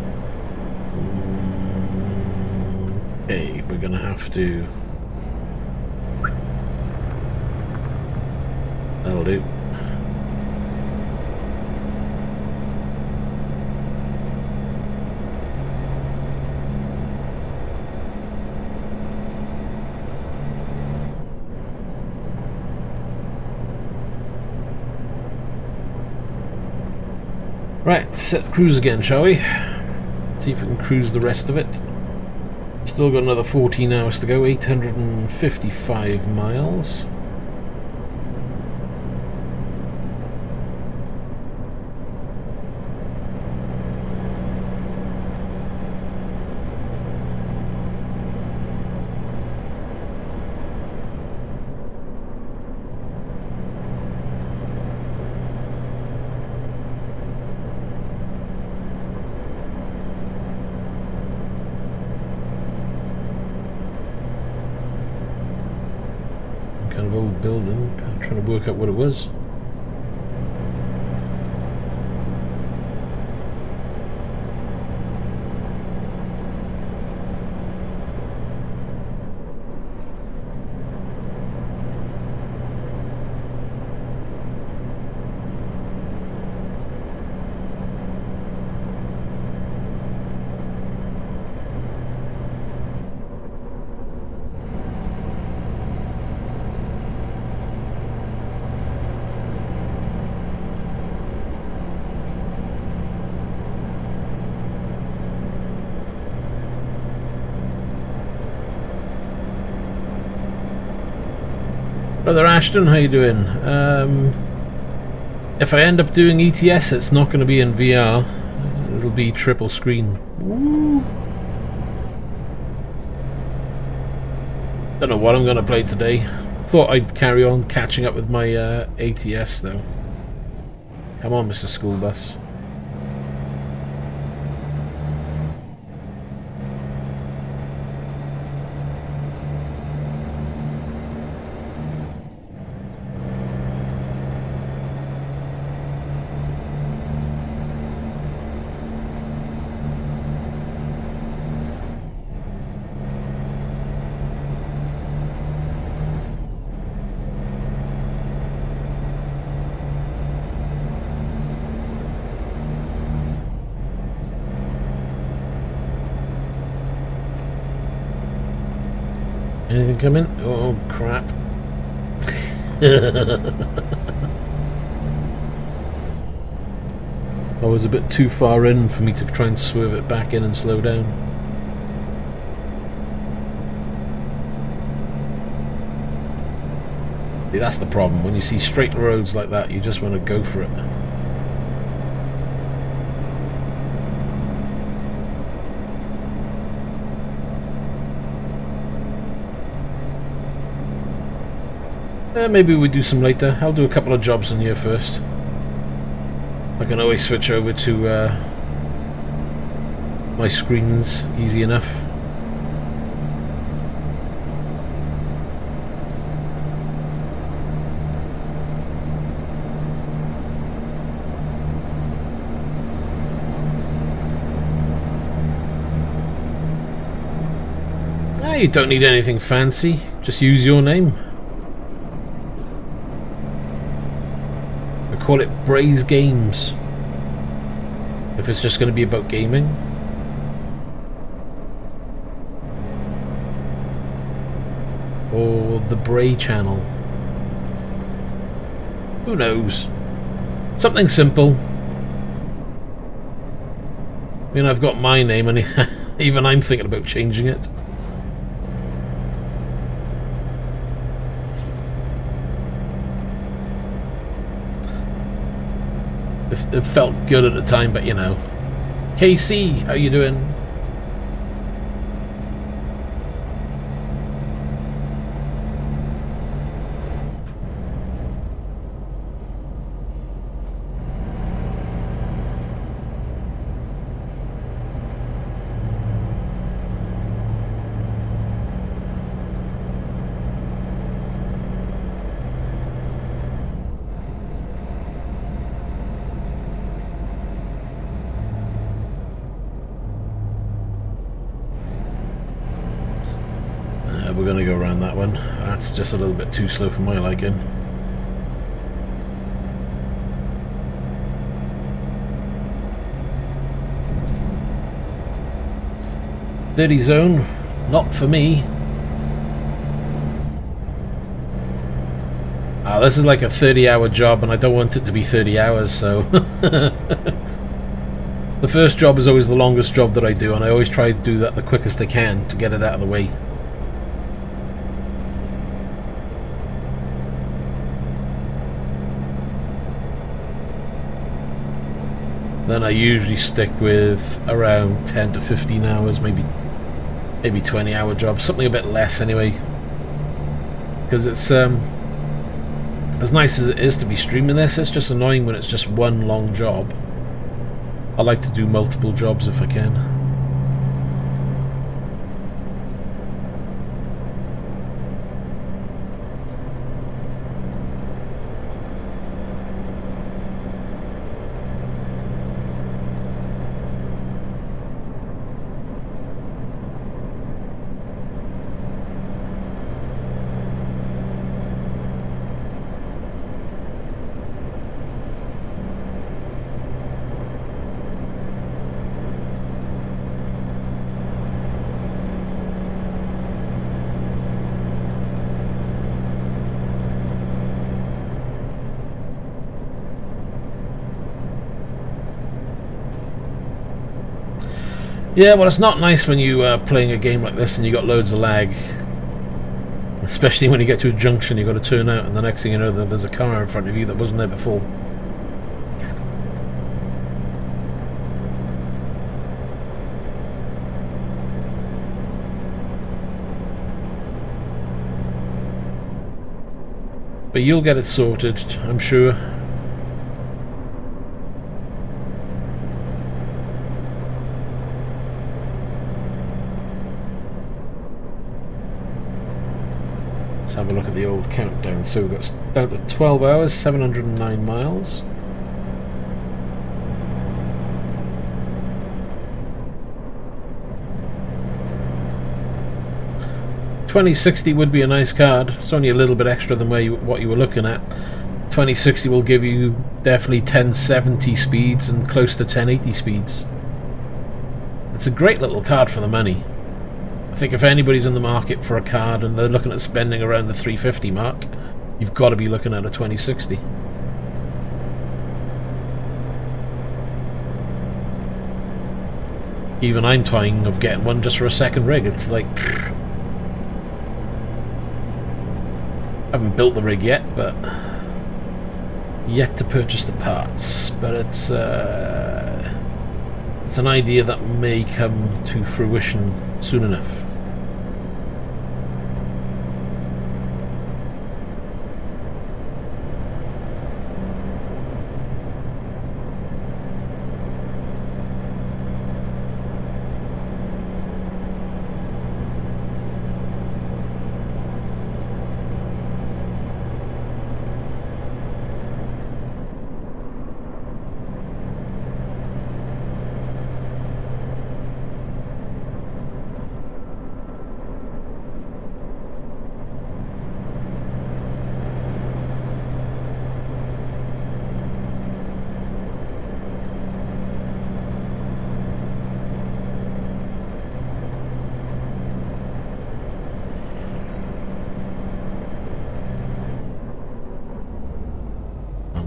Speaker 1: Okay, we're gonna have to... That'll do. Right, set cruise again, shall we? See if we can cruise the rest of it. Still got another 14 hours to go, 855 miles. Building. I'm trying to work out what it was. Brother Ashton, how you doing? If I end up doing ETS, it's not going to be in VR. It'll be triple screen. Woo. Don't know what I'm going to play today. Thought I'd carry on catching up with my ATS though. Come on, Mr. School Bus. Anything coming? Oh crap. I was a bit too far in for me to try and swerve it back in and slow down. See, that's the problem. When you see straight roads like that, you just want to go for it. Maybe we do some later. I'll do a couple of jobs in here first. I can always switch over to my screens easy enough. You don't need anything fancy. Just use your name. Call it Braze Games if it's just going to be about gaming. Or the Bray channel. Who knows? Something simple. I mean, I've got my name and even I'm thinking about changing it. It felt good at the time, but you know. KC, how you doing? We're gonna go around that one. That's just a little bit too slow for my liking. Dirty zone, not for me. This is like a 30-hour job and I don't want it to be 30 hours, so the first job is always the longest job that I do, and I always try to do that the quickest I can to get it out of the way. Then I usually stick with around 10 to 15 hours, maybe 20-hour jobs, something a bit less anyway. Because it's as nice as it is to be streaming this, it's just annoying when it's just one long job. I like to do multiple jobs if I can. Yeah, well, it's not nice when you are playing a game like this and you got loads of lag. Especially when you get to a junction, you've got to turn out, and the next thing you know, there's a car in front of you that wasn't there before. But you'll get it sorted, I'm sure. Let's have a look at the old countdown. So we've got down to 12 hours, 709 miles. $2060 would be a nice card. It's only a little bit extra than what you were looking at. $2060 will give you definitely 1070 speeds and close to 1080 speeds. It's a great little card for the money. I think if anybody's in the market for a card and they're looking at spending around the 350 mark, you've got to be looking at a 2060. Even I'm toying of getting one just for a second rig. It's like, I haven't built the rig yet, but yet to purchase the parts. But it's an idea that may come to fruition soon enough.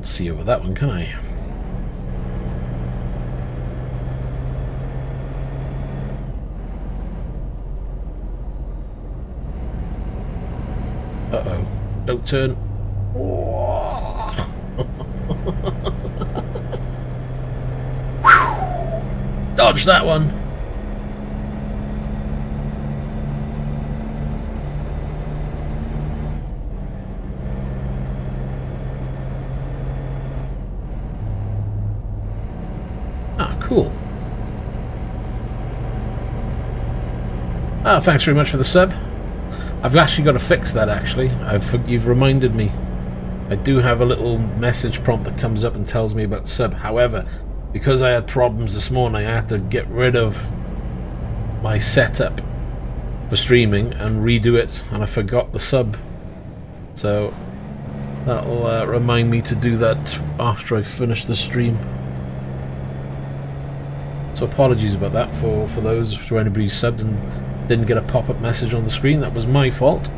Speaker 1: See over that one, can I? Uh-oh. Don't turn. Dodge that one. Cool. Ah, thanks very much for the sub. I've actually got to fix that, actually. You've reminded me. I do have a little message prompt that comes up and tells me about sub. However, because I had problems this morning, I had to get rid of my setup for streaming and redo it, and I forgot the sub. So that'll remind me to do that after I finish the stream. So apologies about that for anybody who subbed and didn't get a pop-up message on the screen. That was my fault.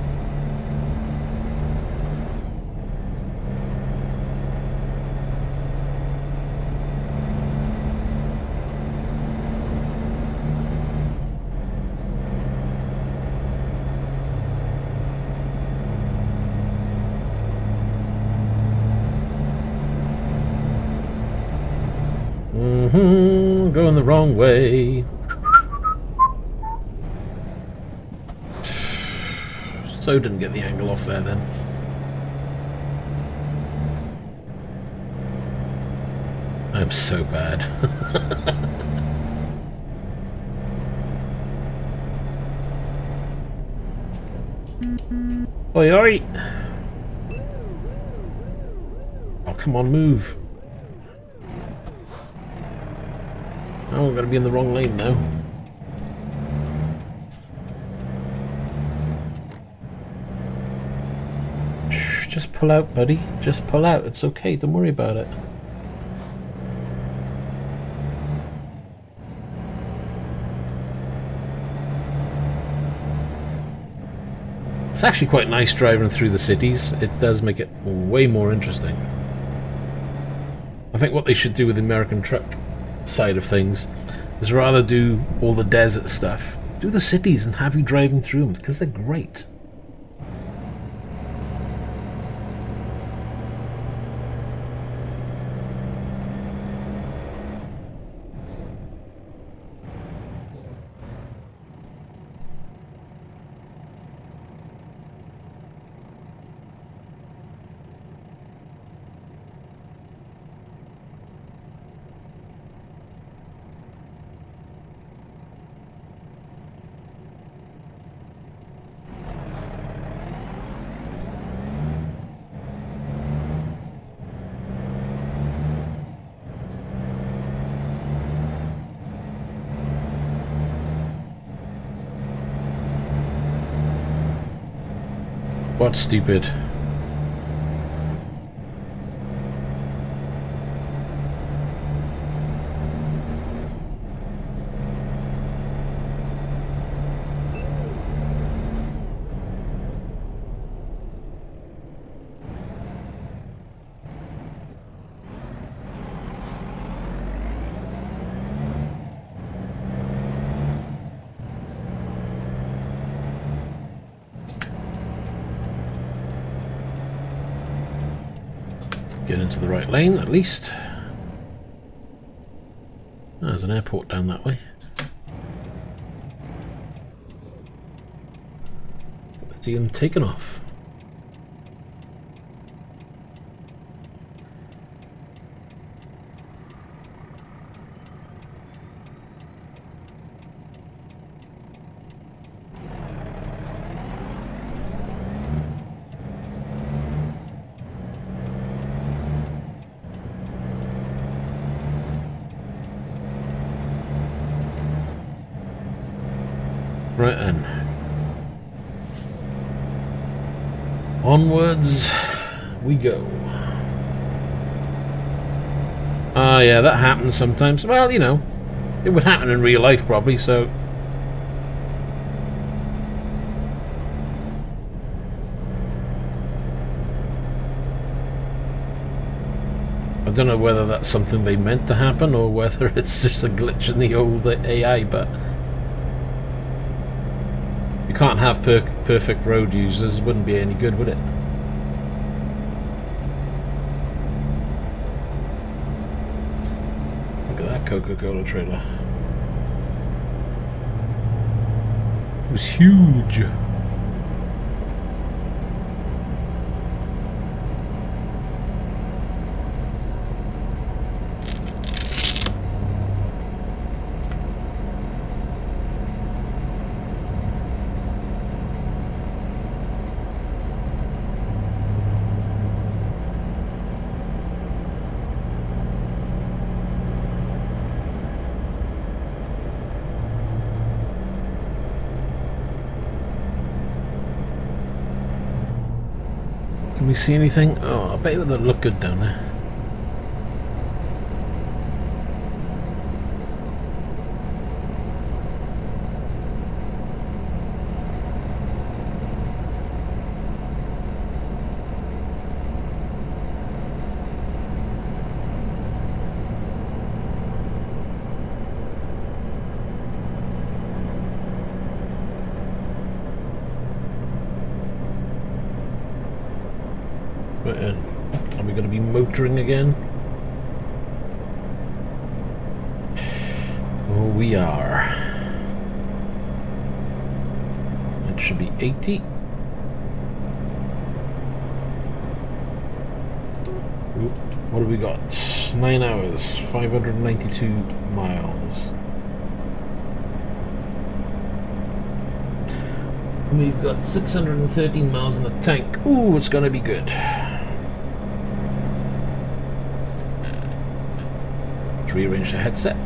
Speaker 1: going the wrong way. So didn't get the angle off there then. I'm so bad. Oi, oi! Oh, come on, move. Oh, we're going to be in the wrong lane now. Shh, just pull out, buddy. Just pull out. It's okay. Don't worry about it. It's actually quite nice driving through the cities. It does make it way more interesting. I think what they should do with the American truck side of things is rather do all the desert stuff, do the cities and have you driving through them, because they're great. What's stupid? Get into the right lane, at least. Oh, there's an airport down that way. Let's see them taken off. Right then. Onwards we go. Ah, yeah, that happens sometimes. Well, you know, it would happen in real life probably, so... I don't know whether that's something they meant to happen or whether it's just a glitch in the old AI, but... You can't have perfect road users, wouldn't be any good, would it? Look at that Coca-Cola trailer. It was huge. Can we see anything? Oh, I bet it would look good down there. Right in. Are we going to be motoring again? we are. It should be 80. What have we got? 9 hours, 592 miles. We've got 613 miles in the tank. Ooh, it's gonna be good. Let's rearrange the headset.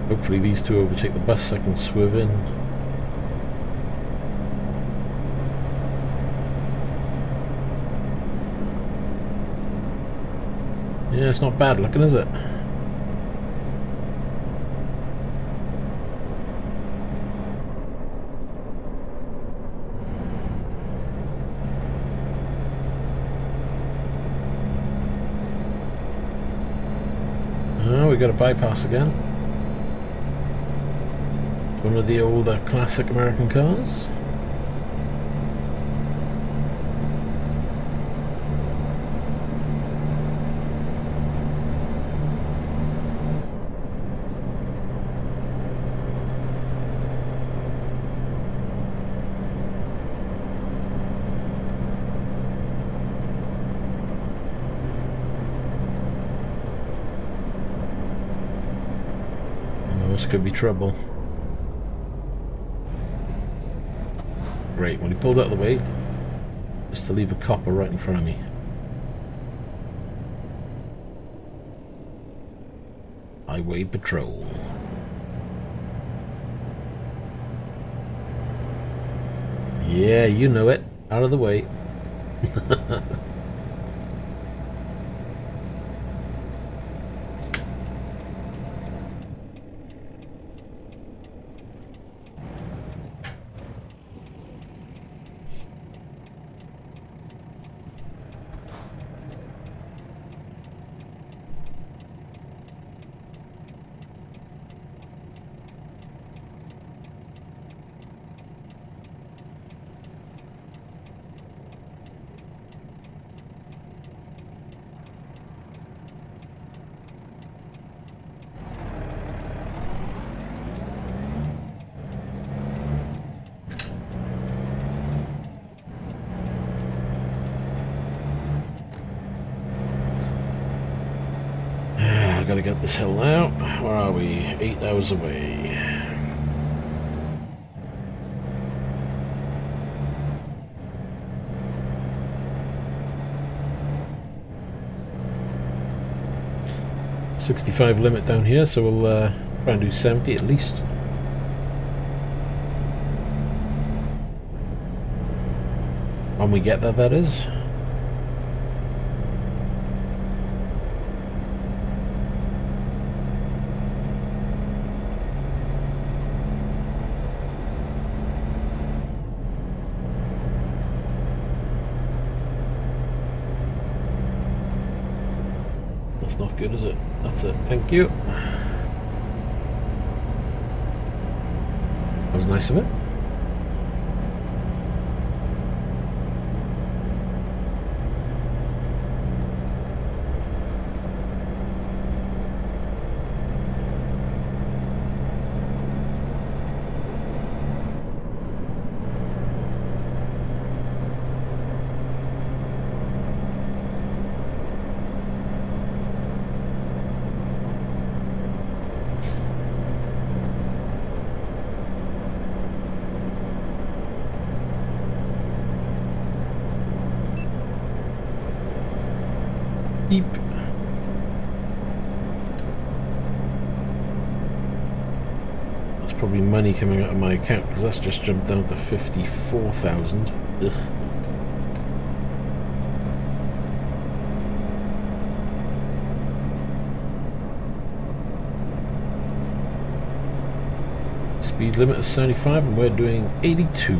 Speaker 1: Hopefully these two overtake the bus so I can swerve in. Yeah, it's not bad looking, is it? Oh, we got a bypass again. One of the older classic American cars. Oh, this could be trouble. Great, when he pulled out of the way, just to leave a copper right in front of me. Highway patrol. Yeah, you know it. Out of the way. Gotta get up this hill now. Where are we? 8 hours away. .65 limit down here, so we'll try and do 70 at least. When we get there, that is. Not good, is it? That's it. Thank you. That was nice of it. Beep. probably money coming out of my account because that's just jumped down to 54,000. Ugh. Speed limit is 75 and we're doing 82.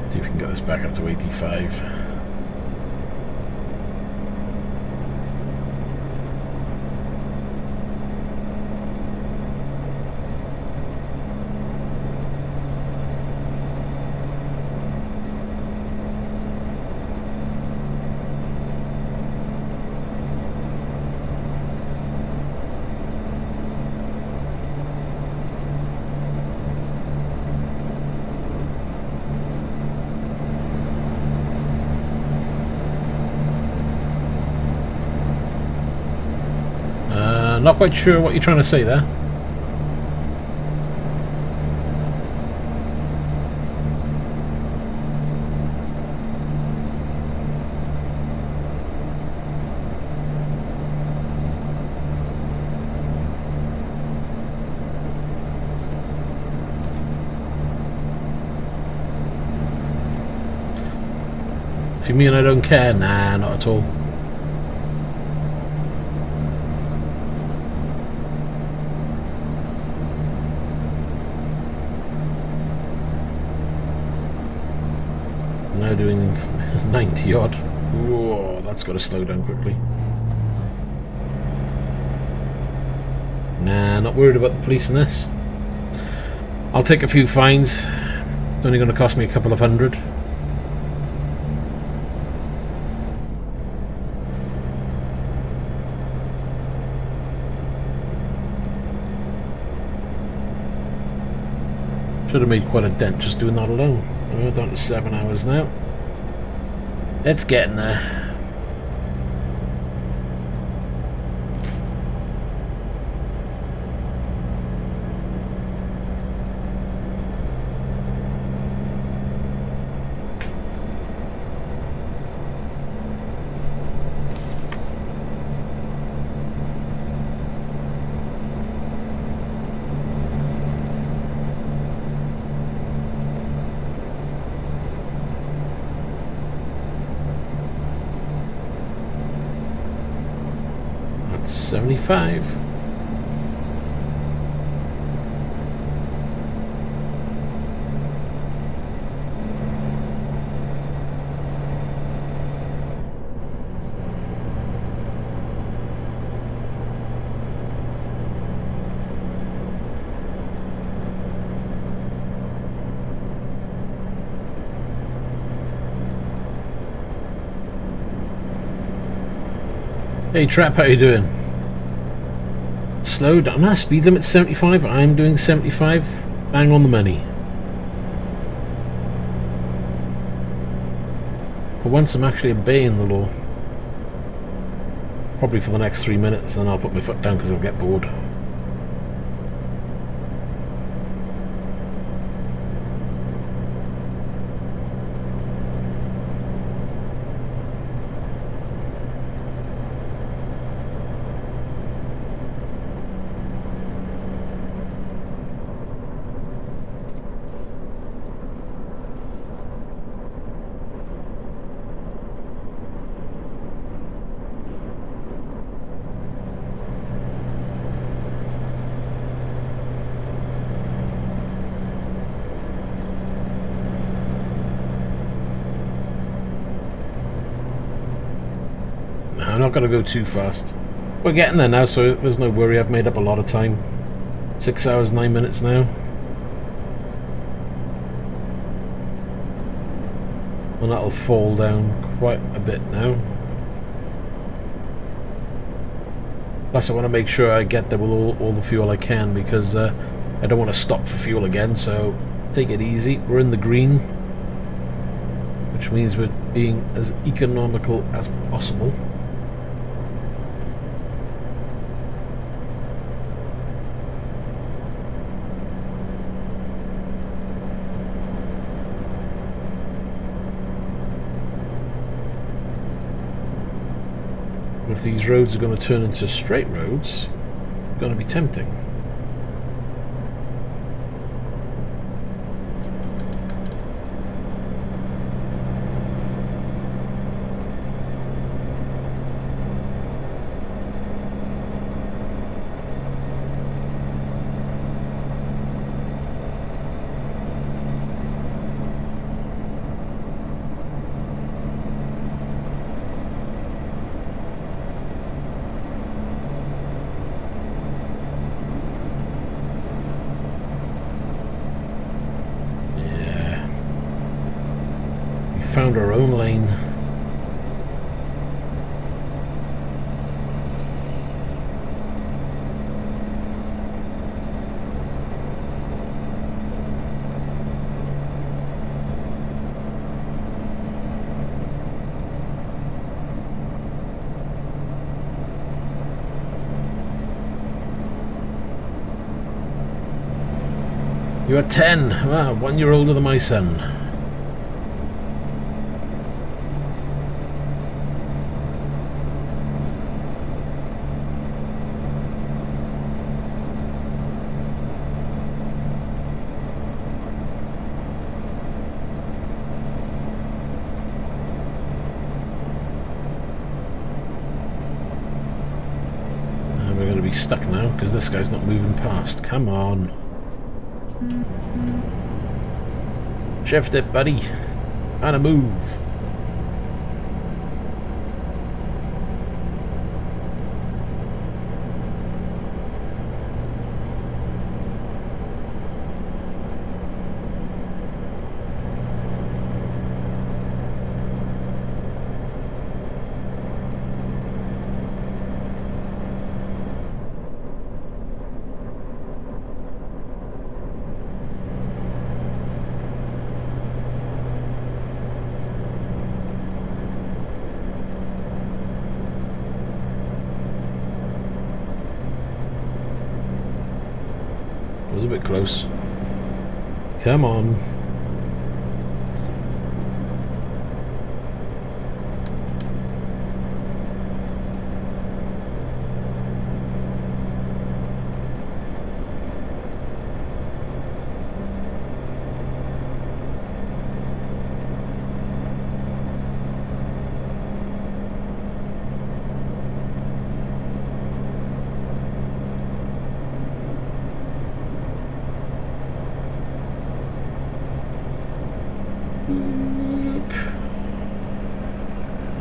Speaker 1: See if we can get this back up to 85. Not quite sure what you're trying to say there. If you mean I don't care, nah, not at all. Now doing 90 odd. Whoa, that's got to slow down quickly. Nah, not worried about the police in this. I'll take a few fines. It's only going to cost me a couple of hundred. Should have made quite a dent just doing that alone. We're down to 7 hours now. It's getting there. That's 75. Hey Trap, how you doing? Slow down. Nah, speed limit 75. I'm doing 75. Bang on the money. For once I'm actually obeying the law. Probably for the next 3 minutes, then I'll put my foot down because I'll get bored. I'm not going to go too fast. We're getting there now, so there's no worry. I've made up a lot of time. 6 hours, 9 minutes now. And that'll fall down quite a bit now. Plus I want to make sure I get there with all the fuel I can, because I don't want to stop for fuel again, so take it easy. We're in the green, which means we're being as economical as possible. If these roads are going to turn into straight roads, it's going to be tempting. Found our own lane. You are 10. Wow, 1 year older than my son. Stuck now because this guy's not moving past. Come on. Shift it, buddy. And a move. A bit close. Come on.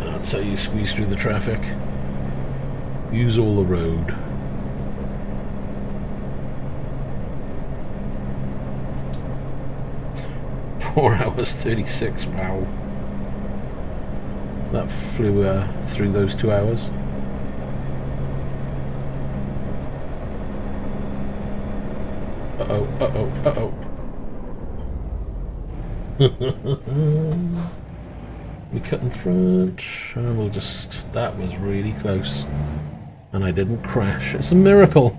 Speaker 1: That's how you squeeze through the traffic. Use all the road. Four hours 36. Wow. That flew through those 2 hours. Uh-oh, uh-oh, uh-oh. We cut in front, and we'll just... That was really close. And I didn't crash. It's a miracle!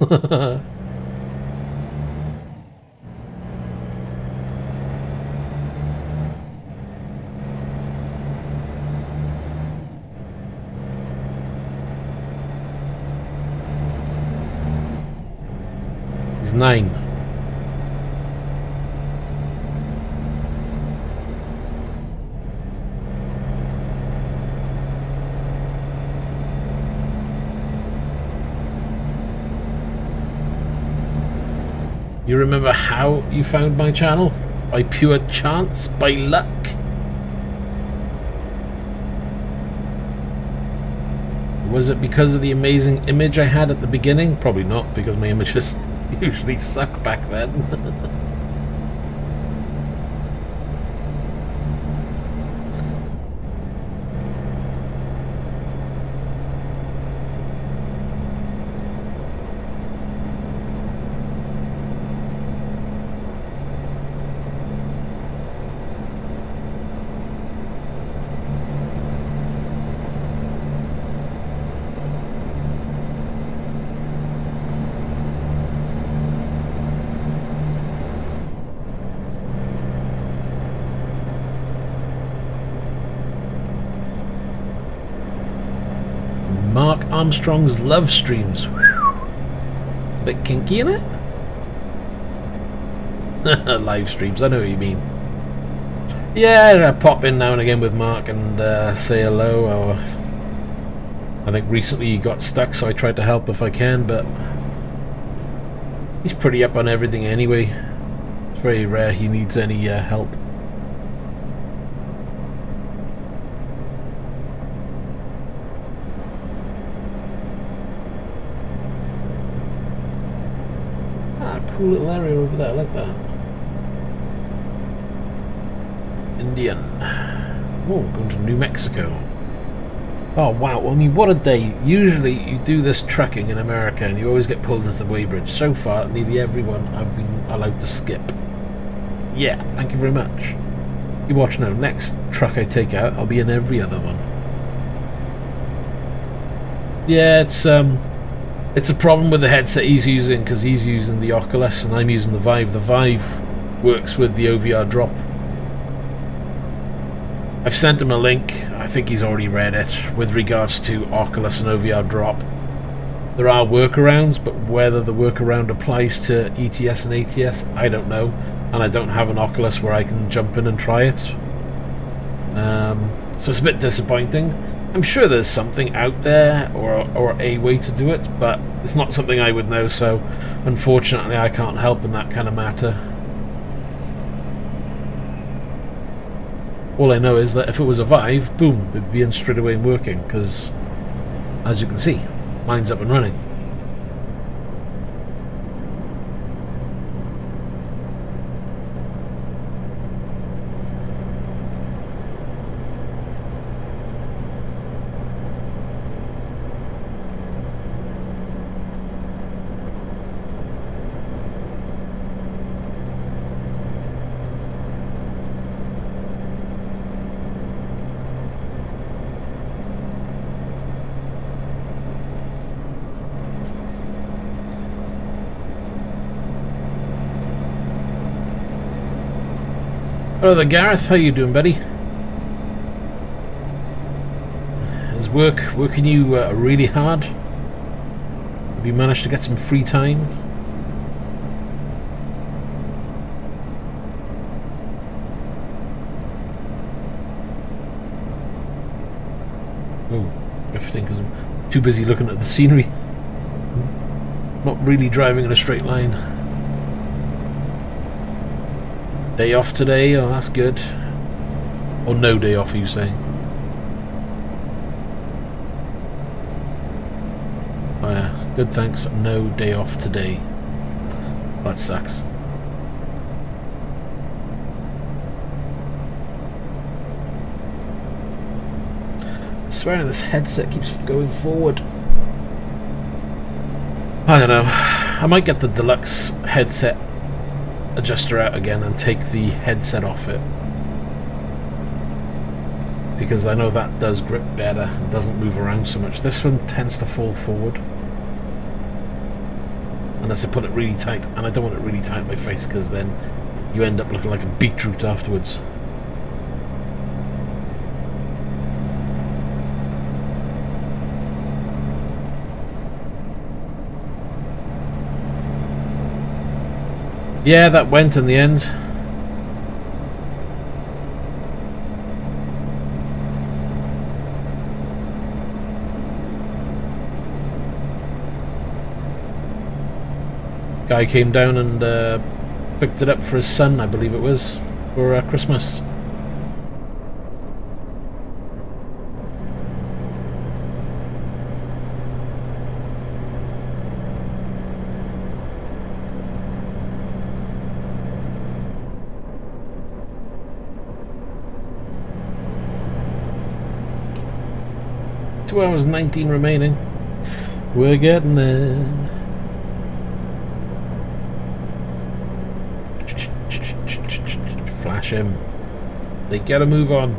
Speaker 1: He's 9. You remember how you found my channel? By pure chance? By luck? It Was it because of the amazing image I had at the beginning? Probably not, because my images usually suck back then. Mark Armstrong's love streams. A bit kinky, innit? Live streams, I know what you mean. Yeah, I pop in now and again with Mark and say hello. Or I think recently he got stuck, so I tried to help if I can, but he's pretty up on everything anyway. It's very rare he needs any help. Cool little area over there, I like that. Indian. Oh, going to New Mexico. Oh wow, I mean what a day. Usually you do this trucking in America and you always get pulled into the weighbridge. So far, nearly everyone I've been allowed to skip. Yeah, thank you very much. You watch now, next truck I take out, I'll be in every other one. Yeah, it's a problem with the headset he's using, because he's using the Oculus and I'm using the Vive. The Vive works with the OVR drop. I've sent him a link, I think he's already read it, with regards to Oculus and OVR drop. There are workarounds, but whether the workaround applies to ETS and ATS, I don't know. And I don't have an Oculus where I can jump in and try it. So it's a bit disappointing. I'm sure there's something out there, or a way to do it, but it's not something I would know, so unfortunately I can't help in that kind of matter. All I know is that if it was a Vive, boom, it'd be in straight away and working, because as you can see, mine's up and running. Hello there, Gareth. How you doing, buddy? Is work working you really hard? Have you managed to get some free time? Oh, drifting because I'm too busy looking at the scenery. Not really driving in a straight line. Day off today? Oh, that's good. Or no day off, are you saying? Oh yeah, good thanks. No day off today. That sucks. I swear this headset keeps going forward. I don't know. I might get the deluxe headset adjuster out again and take the headset off it, because I know that does grip better and doesn't move around so much. This one tends to fall forward unless I put it really tight, and I don't want it really tight on my face because then you end up looking like a beetroot afterwards. Yeah, that went in the end. Guy came down and picked it up for his son, I believe it was, for Christmas. 2 hours 19 remaining. We're getting there. Flash him. They gotta move on.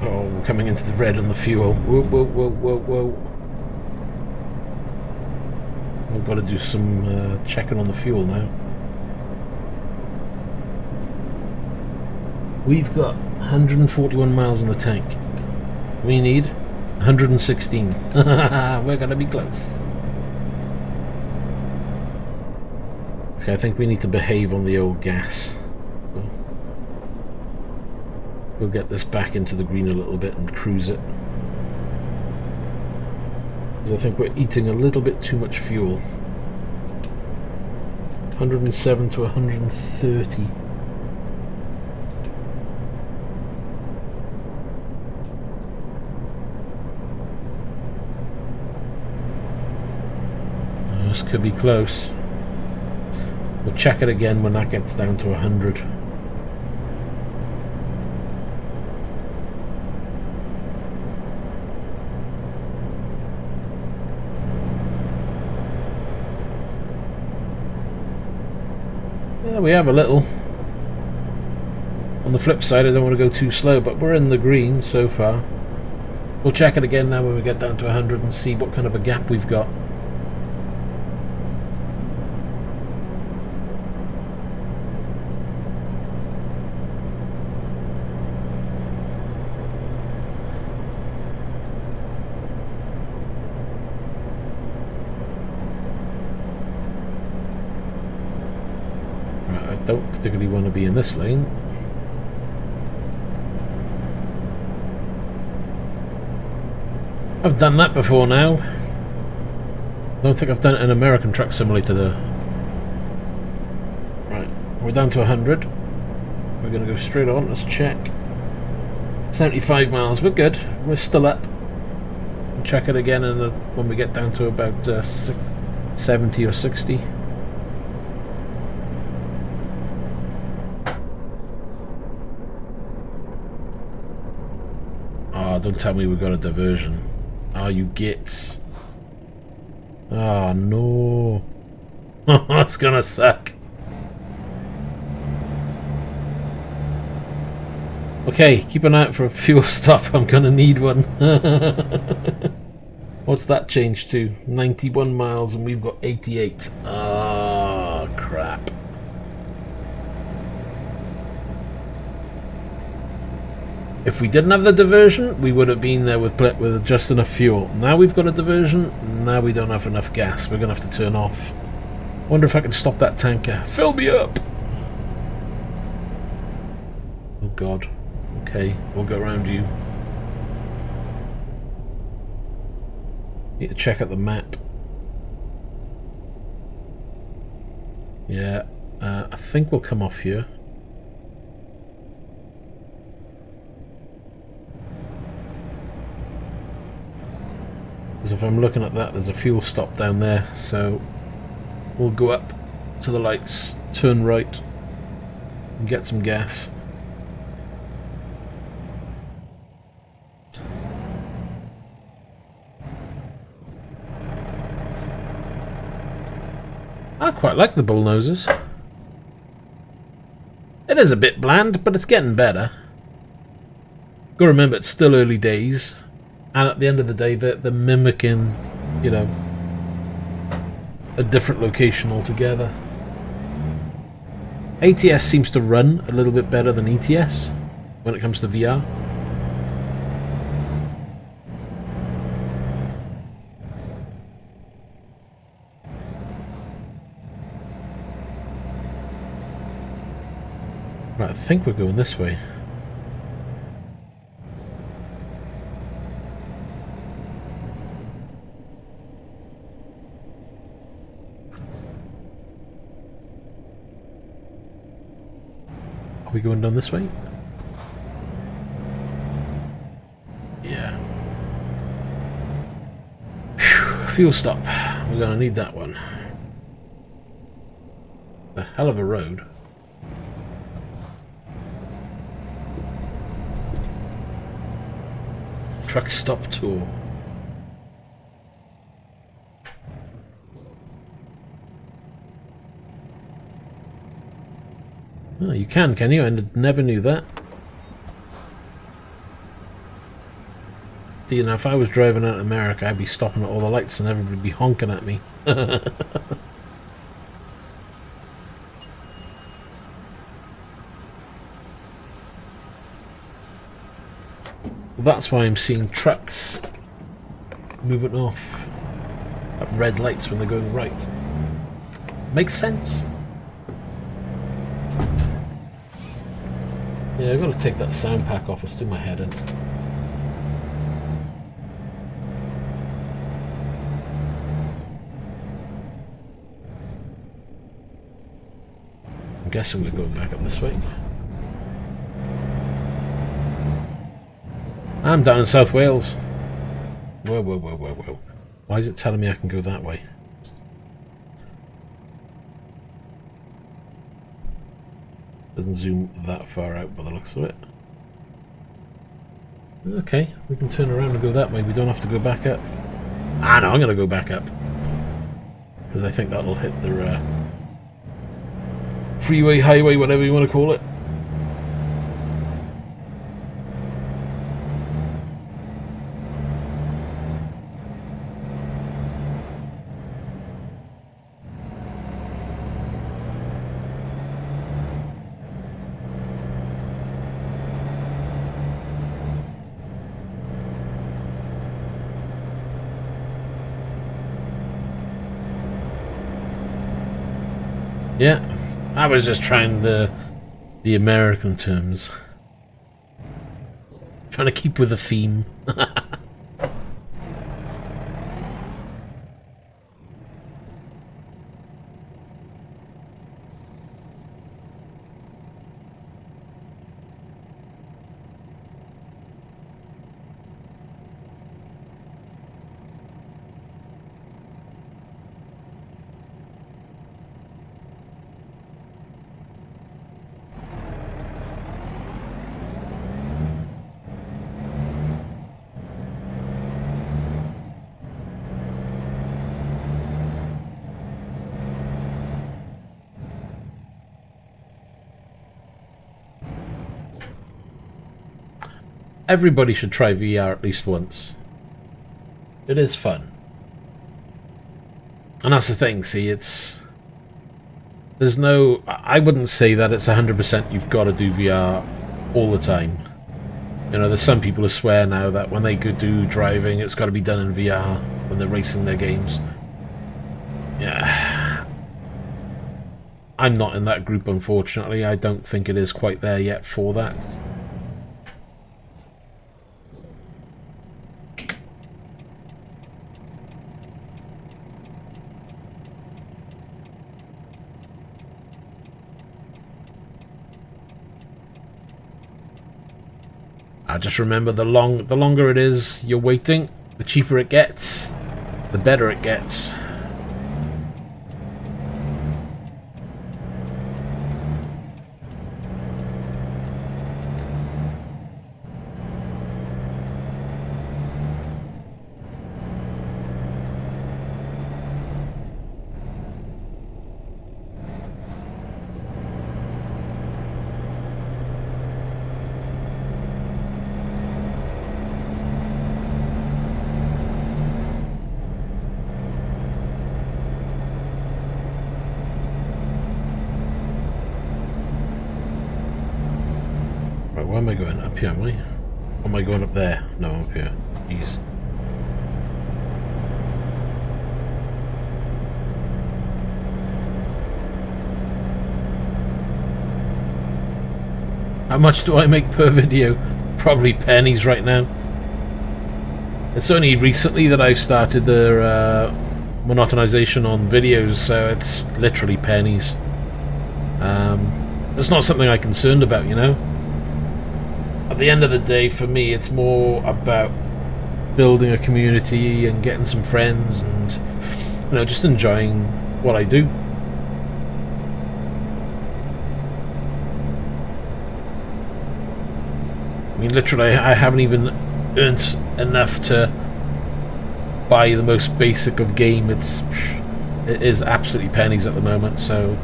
Speaker 1: Oh, we're coming into the red on the fuel. Whoa, whoa, whoa, whoa, whoa. We've got to do some checking on the fuel now. We've got 141 miles in the tank. We need 116. We're gonna be close. Okay, I think we need to behave on the old gas. So we'll get this back into the green a little bit and cruise it. Because I think we're eating a little bit too much fuel. 107 to 130. This could be close. We'll check it again when that gets down to 100. Yeah, we have a little. On the flip side, I don't want to go too slow, but we're in the green so far. We'll check it again now when we get down to 100 and see what kind of a gap we've got. Don't particularly want to be in this lane. I've done that before now. Don't think I've done it in American Truck Simulator though. Right, we're down to 100. We're going to go straight on. Let's check. 75 miles. We're good. We're still up. We'll check it again when we get down to about 70 or 60. Don't tell me we've got a diversion. Oh, you gits. Oh, no. That's gonna suck. Okay, keep an eye out for a fuel stop. I'm gonna need one. What's that changed to? 91 miles and we've got 88. Oh, crap. If we didn't have the diversion, we would have been there with just enough fuel. Now we've got a diversion, now we don't have enough gas. We're going to have to turn off. Wonder if I can stop that tanker. Fill me up! Oh god. Okay, we'll go around you. Need to check out the map. Yeah, I think we'll come off here. Because if I'm looking at that, there's a fuel stop down there, so we'll go up to the lights, turn right, and get some gas. I quite like the bullnoses. It is a bit bland, but it's getting better. Gotta remember, it's still early days. And at the end of the day, they're mimicking, you know, a different location altogether. ATS seems to run a little bit better than ETS when it comes to VR. Right, I think we're going this way. Are we going down this way? Yeah. fuel stop. We're going to need that one. A hell of a road. Truck stop tour. Oh, you can you? I never knew that. See, now if I was driving out of America, I'd be stopping at all the lights and everybody would be honking at me. That's why I'm seeing trucks moving off at red lights when they're going right. Makes sense. Yeah, I've got to take that sound pack off. It's doing my head in. I'm guessing we're going back up this way. I'm down in South Wales. Whoa, whoa, whoa, whoa, whoa. Why is it telling me I can go that way? Doesn't zoom that far out by the looks of it. Okay, we can turn around and go that way. We don't have to go back up. Ah, no, I'm going to go back up. Because I think that'll hit the freeway, highway, whatever you want to call it. Yeah, I was just trying the American terms. Trying to keep with the theme. Everybody should try VR at least once. It is fun. And that's the thing, see, there's no... I wouldn't say that it's 100% you've got to do VR all the time. You know, there's some people who swear now that when they go do driving, it's got to be done in VR when they're racing their games. Yeah. I'm not in that group, unfortunately. I don't think it is quite there yet for that. I just remember the longer it is you're waiting, the cheaper it gets, the better it gets. Where am I going? Up here, am I? Or am I going up there? No, up here. Jeez. How much do I make per video? Probably pennies right now. It's only recently that I've started the monotonization on videos, so it's literally pennies. It's not something I'm concerned about, you know? At the end of the day, for me, it's more about building a community and getting some friends and, you know, just enjoying what I do. I mean, literally, I haven't even earned enough to buy the most basic of game. It is absolutely pennies at the moment, so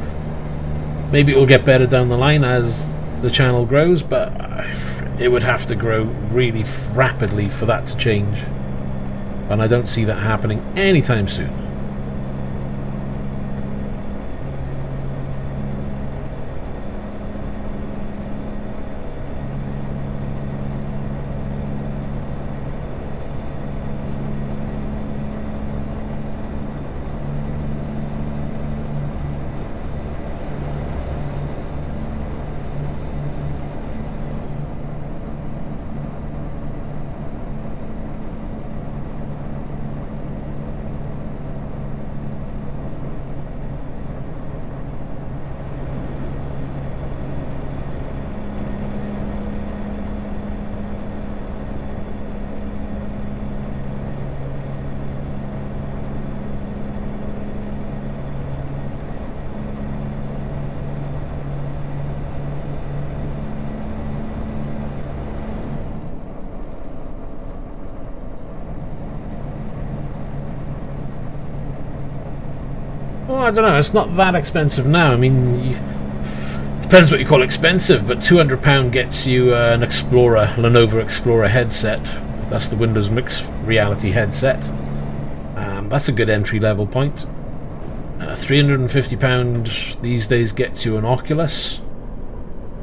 Speaker 1: maybe it will get better down the line as the channel grows, but it would have to grow really rapidly for that to change, and I don't see that happening anytime soon. Well, I don't know, it's not that expensive now. I mean, depends what you call expensive, but £200 gets you an Explorer, Lenovo Explorer headset. That's the Windows Mixed Reality headset. That's a good entry-level point. £350 these days gets you an Oculus.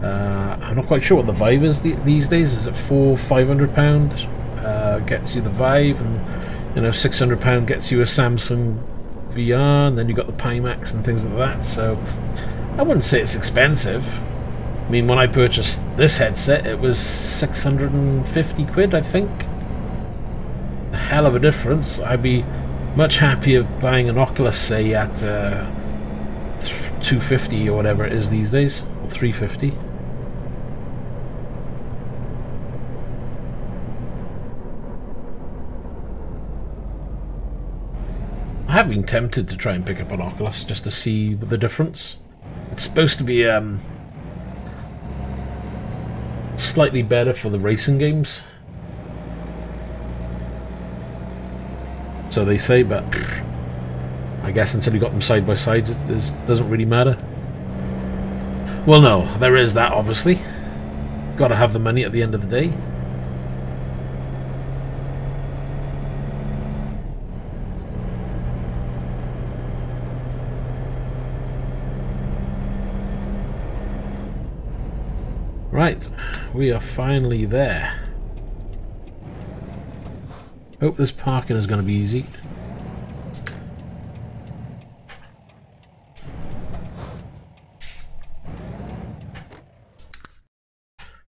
Speaker 1: I'm not quite sure what the Vive is these days. Is it £500? Gets you the Vive, and you know, £600 gets you a Samsung VR, and then you got the Pimax and things like that. So I wouldn't say it's expensive. I mean, when I purchased this headset, it was 650 quid, I think. A hell of a difference. I'd be much happier buying an Oculus, say, at 250 or whatever it is these days, or 350. I have been tempted to try and pick up an Oculus just to see the difference. It's supposed to be slightly better for the racing games, so they say, but I guess until you got them side by side, it doesn't really matter. Well, no, there is that, obviously. Got to have the money at the end of the day. Right, we are finally there. Hope this parking is going to be easy.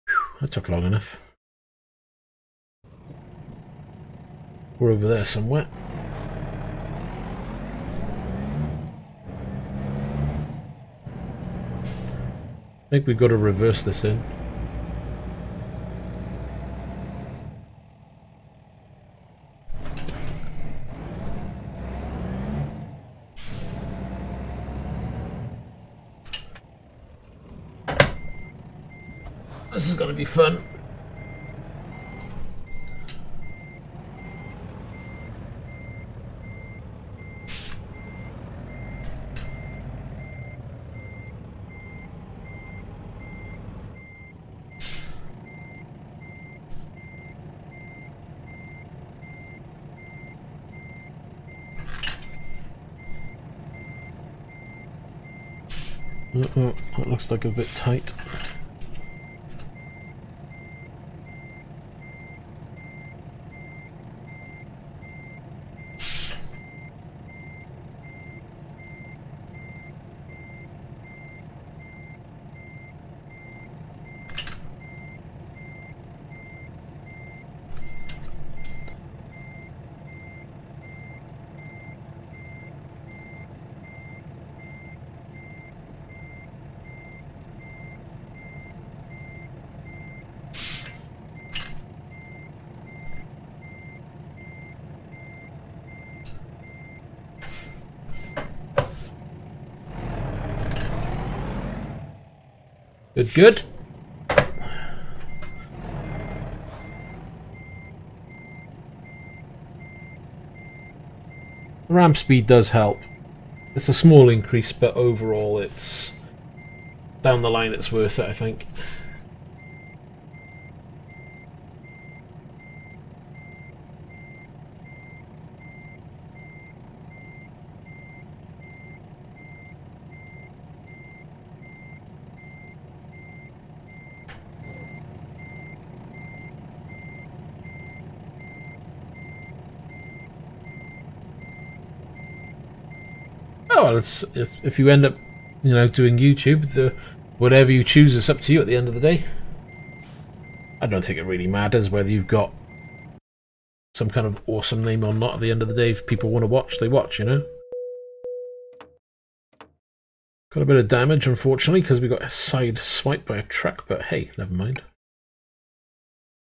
Speaker 1: Whew, that took long enough. We're over there somewhere. I think we've got to reverse this in. This is going to be fun. That looks like a bit tight. Good, good. The ramp speed does help. It's a small increase, but overall it's... down the line it's worth it, I think. Oh, well, it's if you end up, you know, doing YouTube, whatever you choose is up to you at the end of the day. I don't think it really matters whether you've got some kind of awesome name or not at the end of the day. If people want to watch, they watch, you know. Got a bit of damage, unfortunately, because we got a side swipe by a truck, but hey, never mind.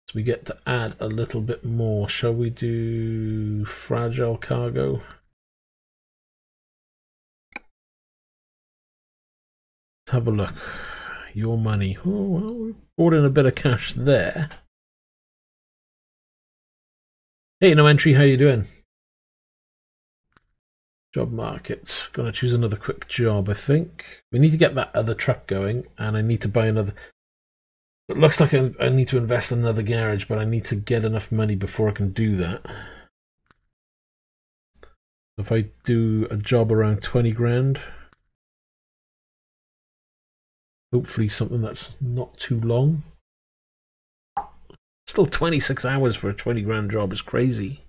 Speaker 1: So we get to add a little bit more. Shall we do fragile cargo? Let's have a look. Your money. Oh, well, we brought in a bit of cash there. Hey, no entry, how you doing? Job market. Gonna choose another quick job, I think. We need to get that other truck going, and I need to buy another... It looks like I need to invest in another garage, but I need to get enough money before I can do that. If I do a job around 20 grand, hopefully something that's not too long. Still 26 hours for a 20 grand job is crazy.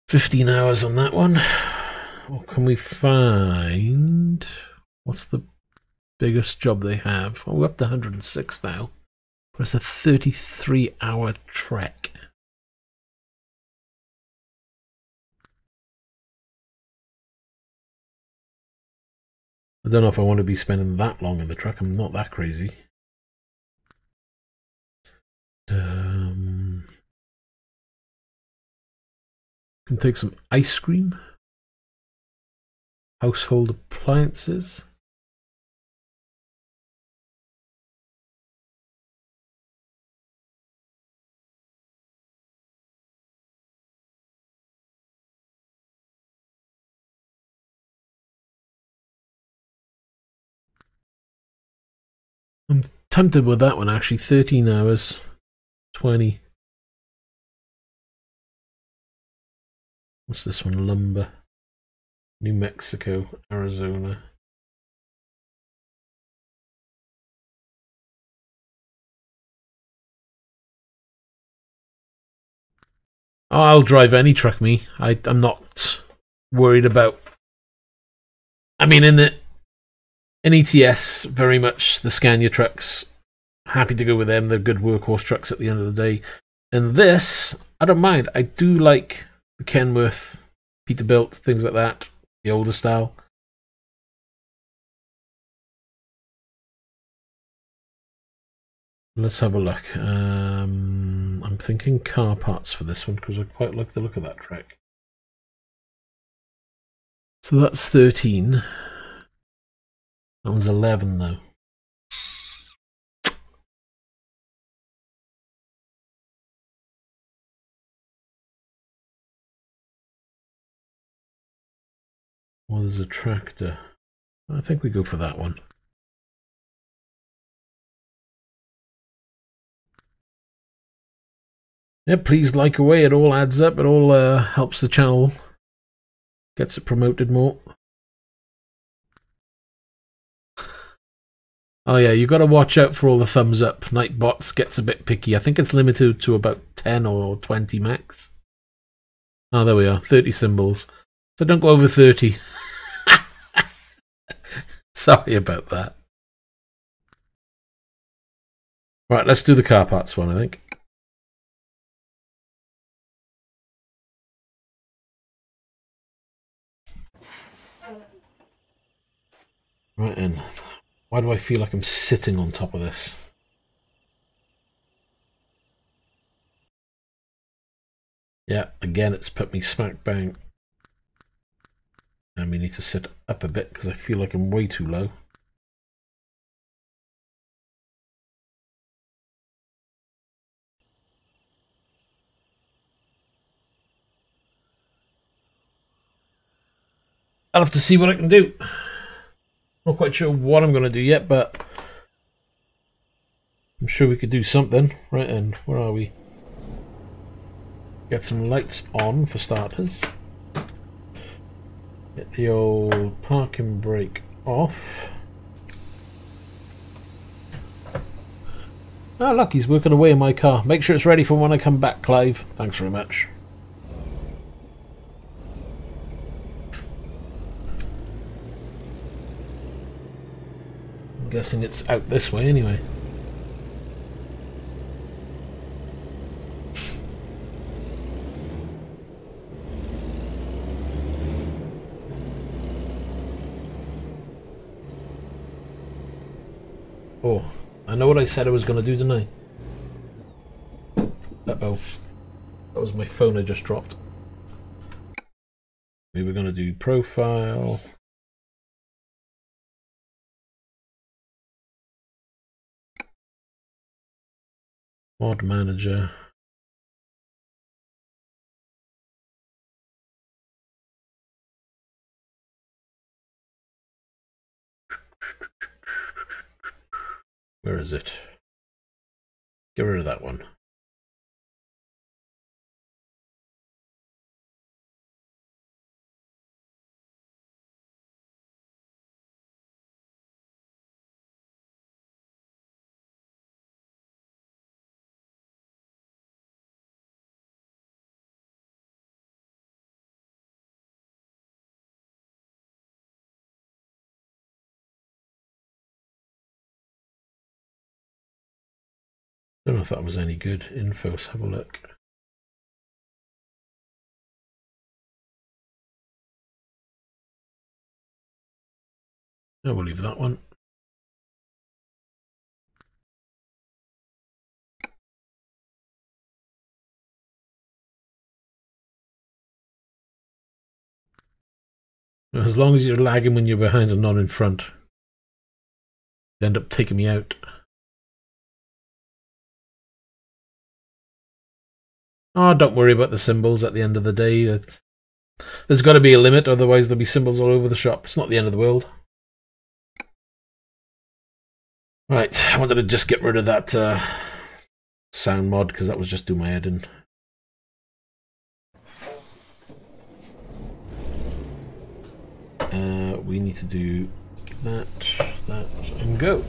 Speaker 1: $15 hours on that one. What can we find? What's the biggest job they have? Oh, we're up to 106 now. But it's a 33-hour trek. I don't know if I want to be spending that long in the truck. I'm not that crazy. Can take some ice cream. Household appliances. I'm tempted with that one actually. 13 hours, 20. What's this one? Lumber. New Mexico, Arizona. Oh, I'll drive any truck, me. I'm not worried about... I mean, in ETS, very much the Scania trucks. Happy to go with them. They're good workhorse trucks at the end of the day. And this, I don't mind. I do like the Kenworth, Peterbilt, things like that. The older style. Let's have a look. I'm thinking car parts for this one because I quite like the look of that truck. So that's 13. That one's 11 though. Well, there's a tractor. I think we go for that one. Yeah, please like away. It all adds up. It all helps the channel. Gets it promoted more. Oh yeah, you got to watch out for all the thumbs up. Nightbots gets a bit picky. I think it's limited to about 10 or 20 max. Oh, there we are. 30 symbols. So don't go over 30. Sorry about that. Right, let's do the car parts one, I think. Right in. Why do I feel like I'm sitting on top of this? Yeah, again, it's put me smack bang. And we need to sit up a bit because I feel like I'm way too low. I'll have to see what I can do. Not quite sure what I'm going to do yet, but I'm sure we could do something. Right, and where are we? Get some lights on for starters. Get the old parking brake off. Oh look, he's working away in my car. Make sure it's ready for when I come back, Clive. Thanks very much. I'm guessing it's out this way anyway. Oh, I know what I said I was going to do, didn't I? Uh-oh. That was my phone I just dropped. We were going to do profile. Mod manager. Where is it? Get rid of that one. Don't know if that was any good info. Let's have a look. I will leave that one. As long as you're lagging when you're behind and not in front, they end up taking me out. Oh, don't worry about the symbols at the end of the day. There's got to be a limit, otherwise there'll be symbols all over the shop. It's not the end of the world. Right, I wanted to just get rid of that sound mod because that was just doing my head in. We need to do that, and go.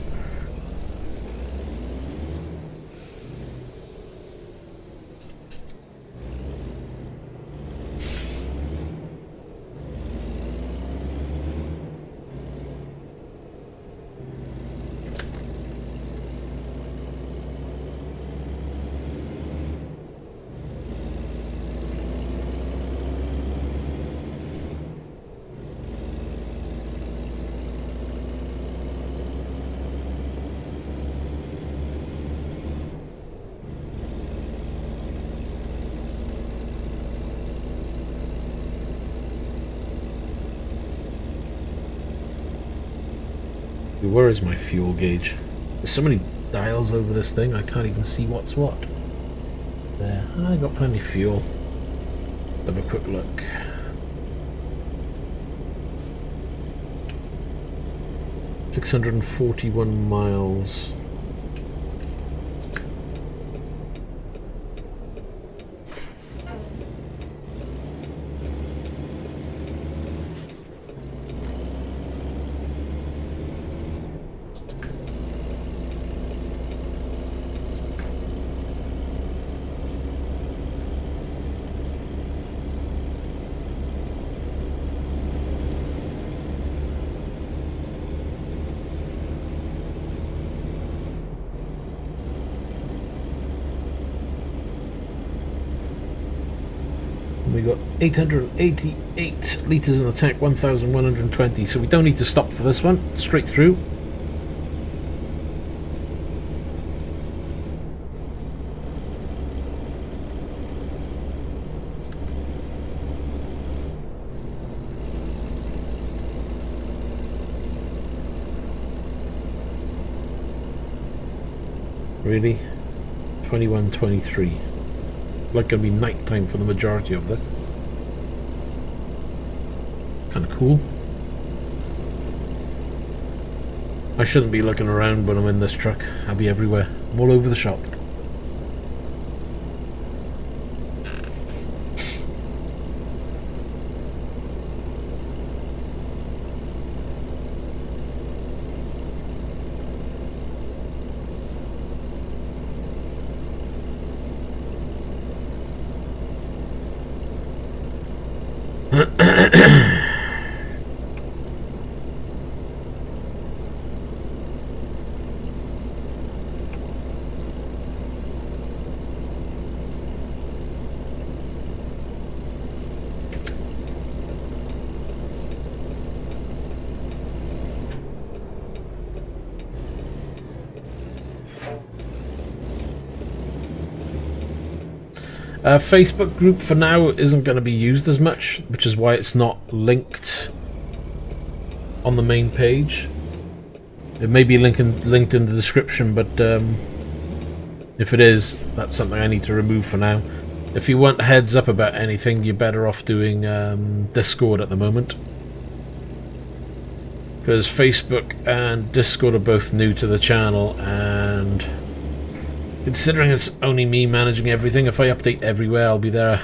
Speaker 1: Where is my fuel gauge? There's so many dials over this thing, I can't even see what's what. There, I got plenty of fuel. Have a quick look. $641 miles. We got 888 litres in the tank, 1,120, so we don't need to stop for this one, straight through. Really? 21:23. Like gonna be night time for the majority of this. Kind of cool. I shouldn't be looking around when I'm in this truck. I'll be everywhere. I'm all over the shop. Facebook group for now isn't going to be used as much, which is why it's not linked on the main page. It may be linked in the description, but if it is, that's something I need to remove for now. If you want heads up about anything, you're better off doing Discord at the moment. Because Facebook and Discord are both new to the channel, and considering it's only me managing everything, if I update everywhere, I'll be there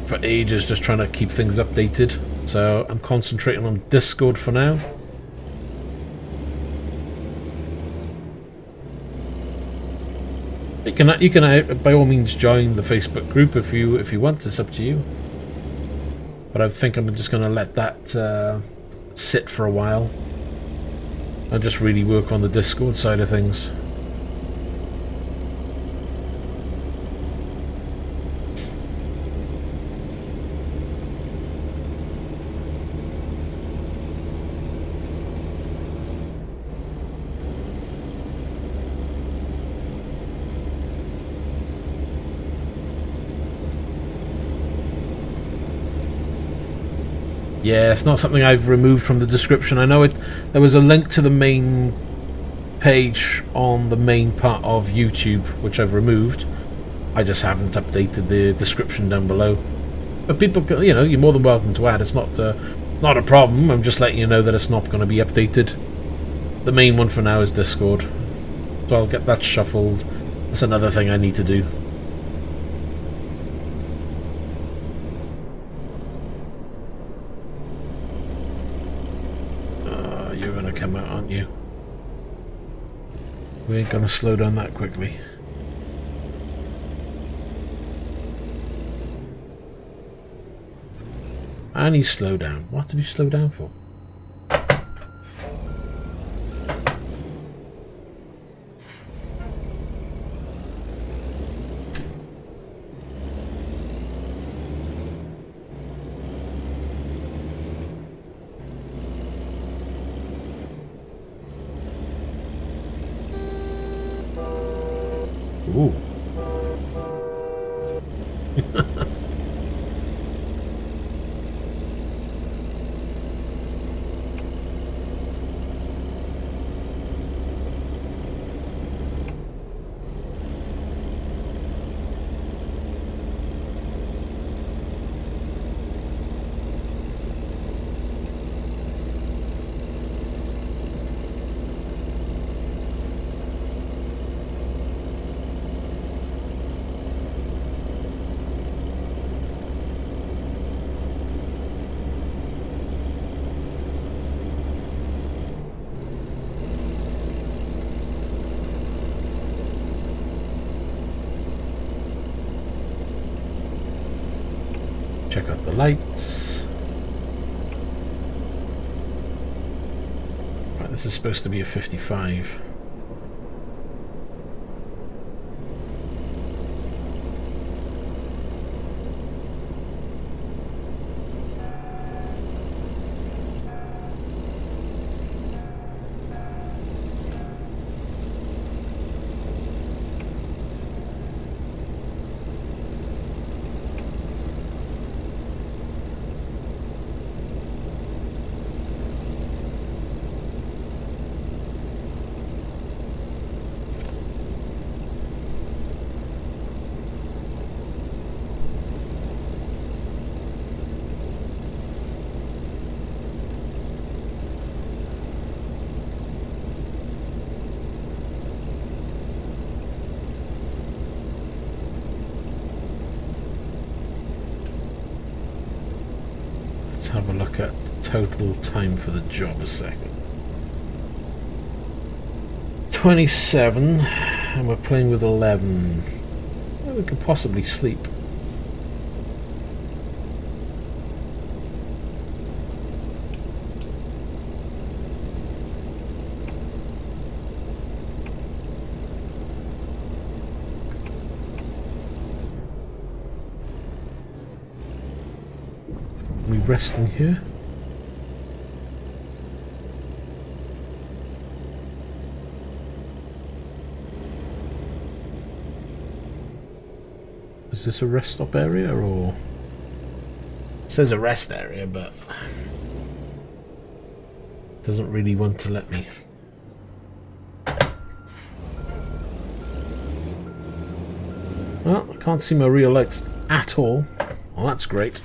Speaker 1: for ages just trying to keep things updated. So I'm concentrating on Discord for now. You can by all means join the Facebook group if you want. It's up to you. But I think I'm just going to let that sit for a while. I'll just really work on the Discord side of things. Yeah, it's not something I've removed from the description. I know there was a link to the main page on the main part of YouTube, which I've removed. I just haven't updated the description down below. But people, you know, you're more than welcome to add. It's not a problem. I'm just letting you know that it's not going to be updated. The main one for now is Discord. So I'll get that shuffled. That's another thing I need to do. Come out, aren't you? We ain't gonna slow down that quickly. And he slowed down. What did he slow down for? Ooh. Check out the lights. Right, this is supposed to be a 55. Let's have a look at total time for the job a second. 27, and we're playing with 11. Well, we could possibly sleep. Are we resting here? Is this a rest stop area, or? It says a rest area, but doesn't really want to let me. Well, I can't see my rear lights at all. Well, that's great.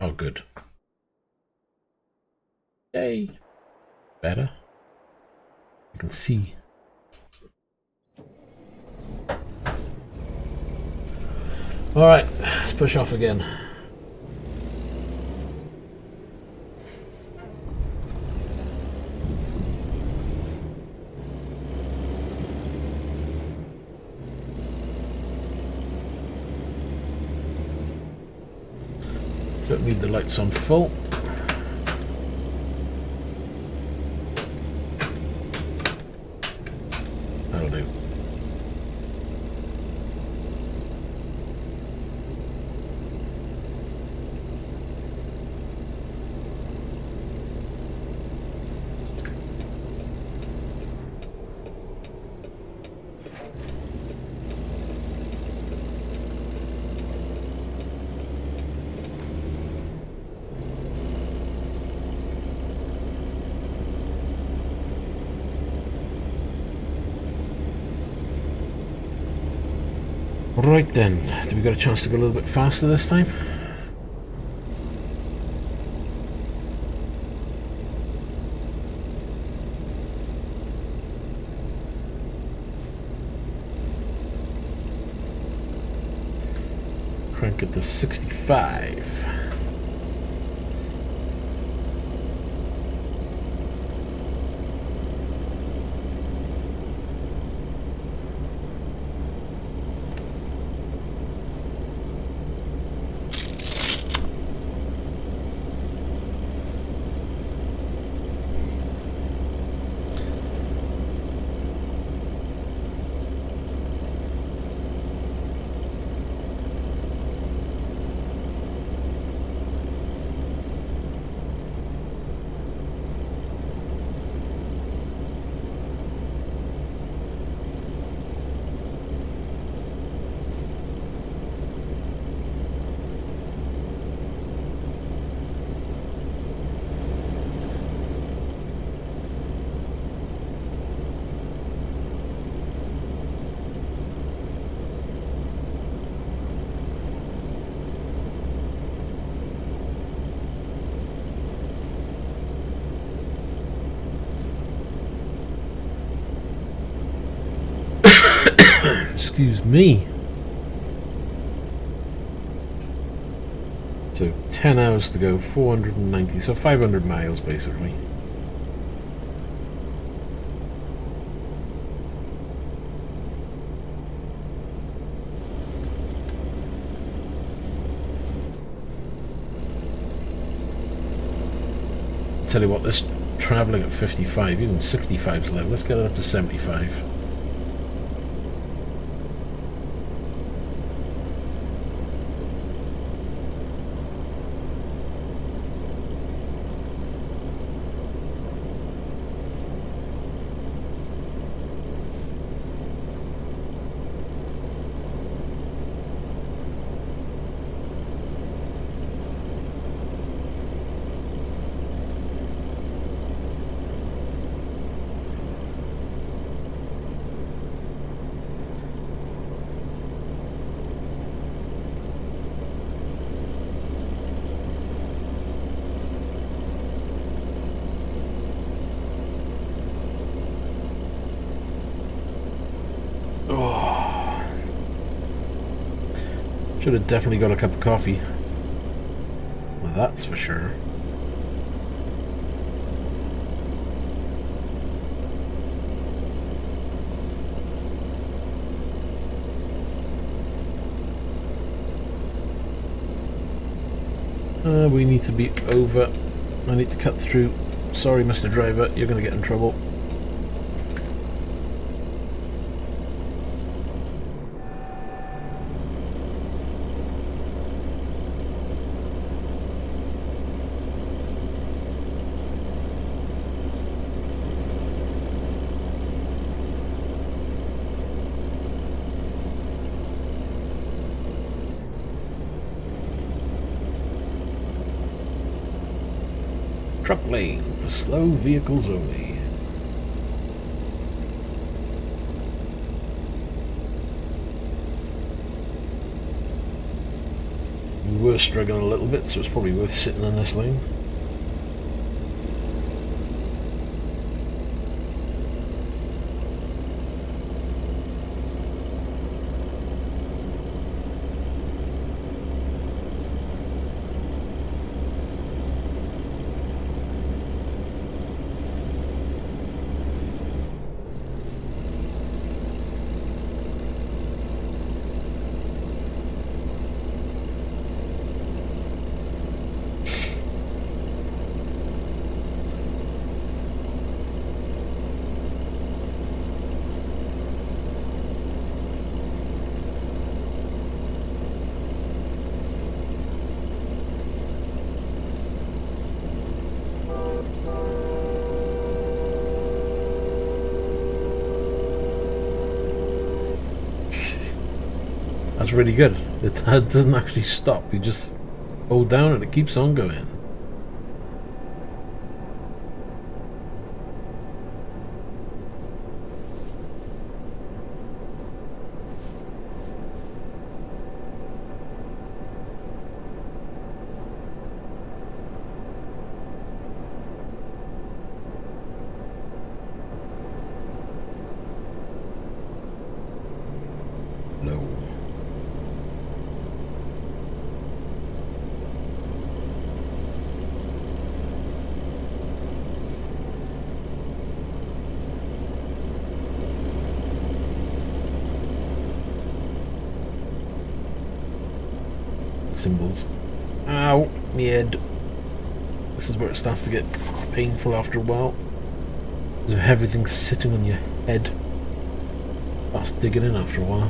Speaker 1: Oh, good. Yay. Better. You can see. Alright, let's push off again. Don't leave the lights on full. That'll do. Right then, do we got a chance to go a little bit faster this time? Crank it to 65. Excuse me. So 10 hours to go, 490, so 500 miles basically. Tell you what, this travelling at 55, even 65's low. Let's get it up to 75. Could have definitely got a cup of coffee. Well, that's for sure. We need to be over. I need to cut through. Sorry, Mr. Driver, you're going to get in trouble. Truck lane for slow vehicles only. We were struggling a little bit, so it's probably worth sitting in this lane. That's really good. It doesn't actually stop. You just hold down and it keeps on going. Symbols. Ow, my head. This is where it starts to get painful after a while. Because if everything's sitting on your head, it starts digging in after a while.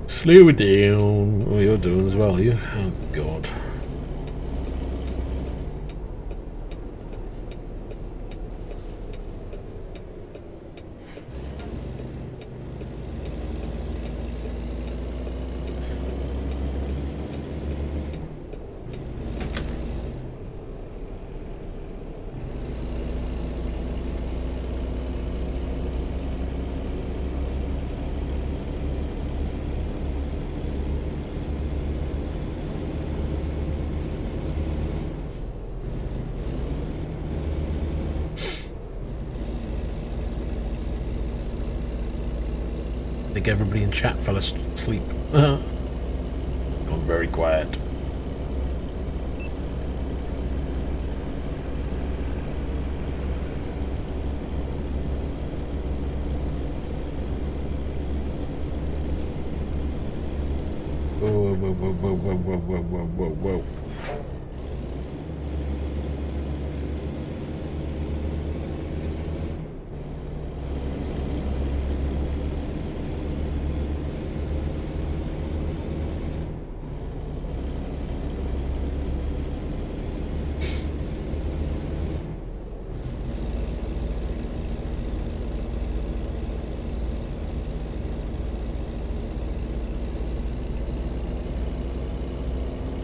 Speaker 1: Slow it down. Oh, you're doing as well, are you? Oh, God. I think everybody in chat fell asleep. Gone very quiet. Whoa, whoa, whoa, whoa, whoa, whoa, whoa, whoa, whoa, whoa.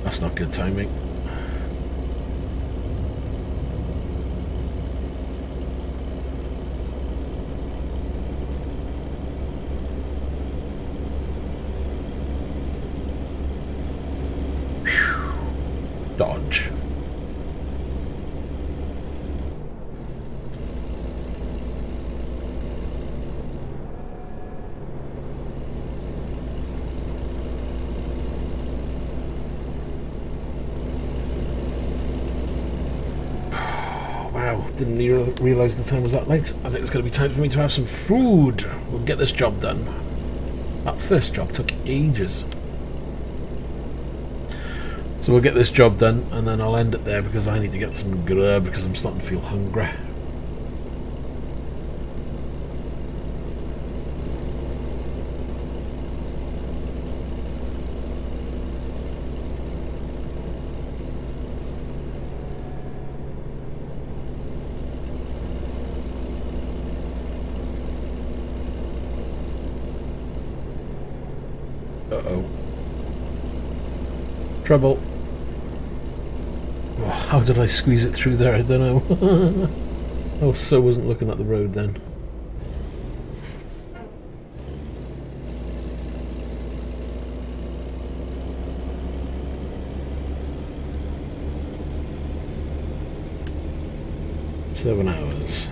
Speaker 1: That's not good timing. Wow, didn't realise the time was that late. I think it's going to be time for me to have some food. We'll get this job done. That first job took ages. So we'll get this job done and then I'll end it there because I need to get some grub because I'm starting to feel hungry. Uh-oh. Trouble. Oh, how did I squeeze it through there? I don't know. I so wasn't looking at the road then. Seven hours.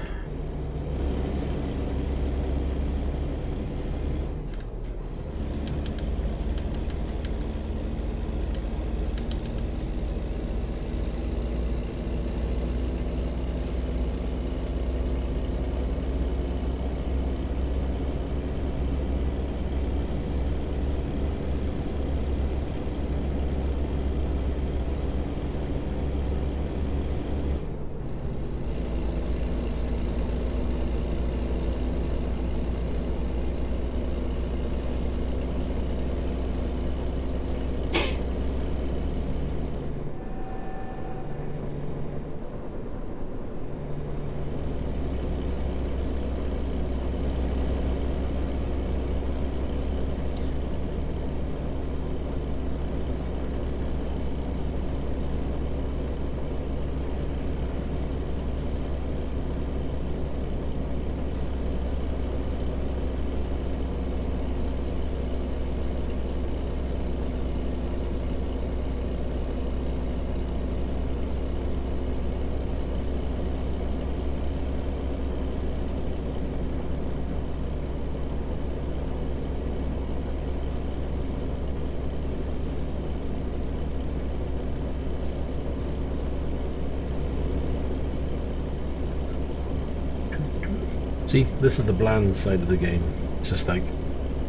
Speaker 1: See, this is the bland side of the game. It's just like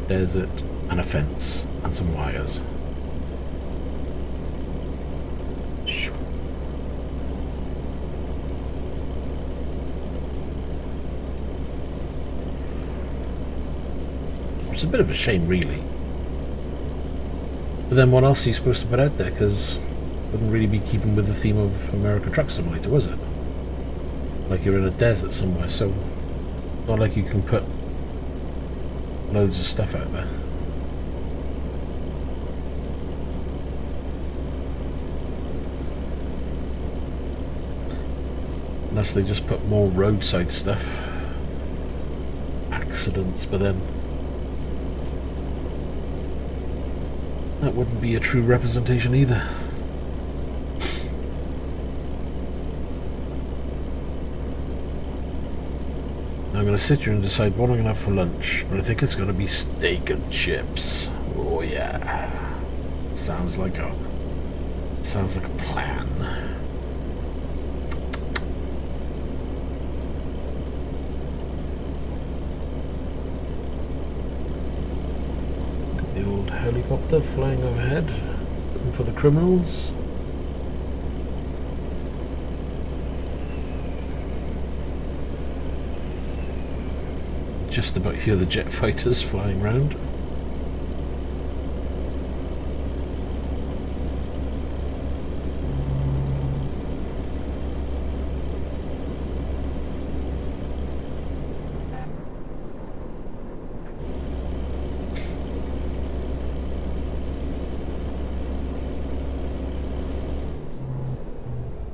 Speaker 1: desert and a fence and some wires. It's a bit of a shame, really. But then what else are you supposed to put out there? Because it wouldn't really be keeping with the theme of American Truck Simulator, was it? Like you're in a desert somewhere, so not like you can put loads of stuff out there. Unless they just put more roadside stuff. Accidents, but then that wouldn't be a true representation either. I'm going to sit here and decide what I'm going to have for lunch, but I think it's going to be steak and chips. Oh yeah, sounds like a plan. The old helicopter flying overhead, looking for the criminals. Just about hear the jet fighters flying round.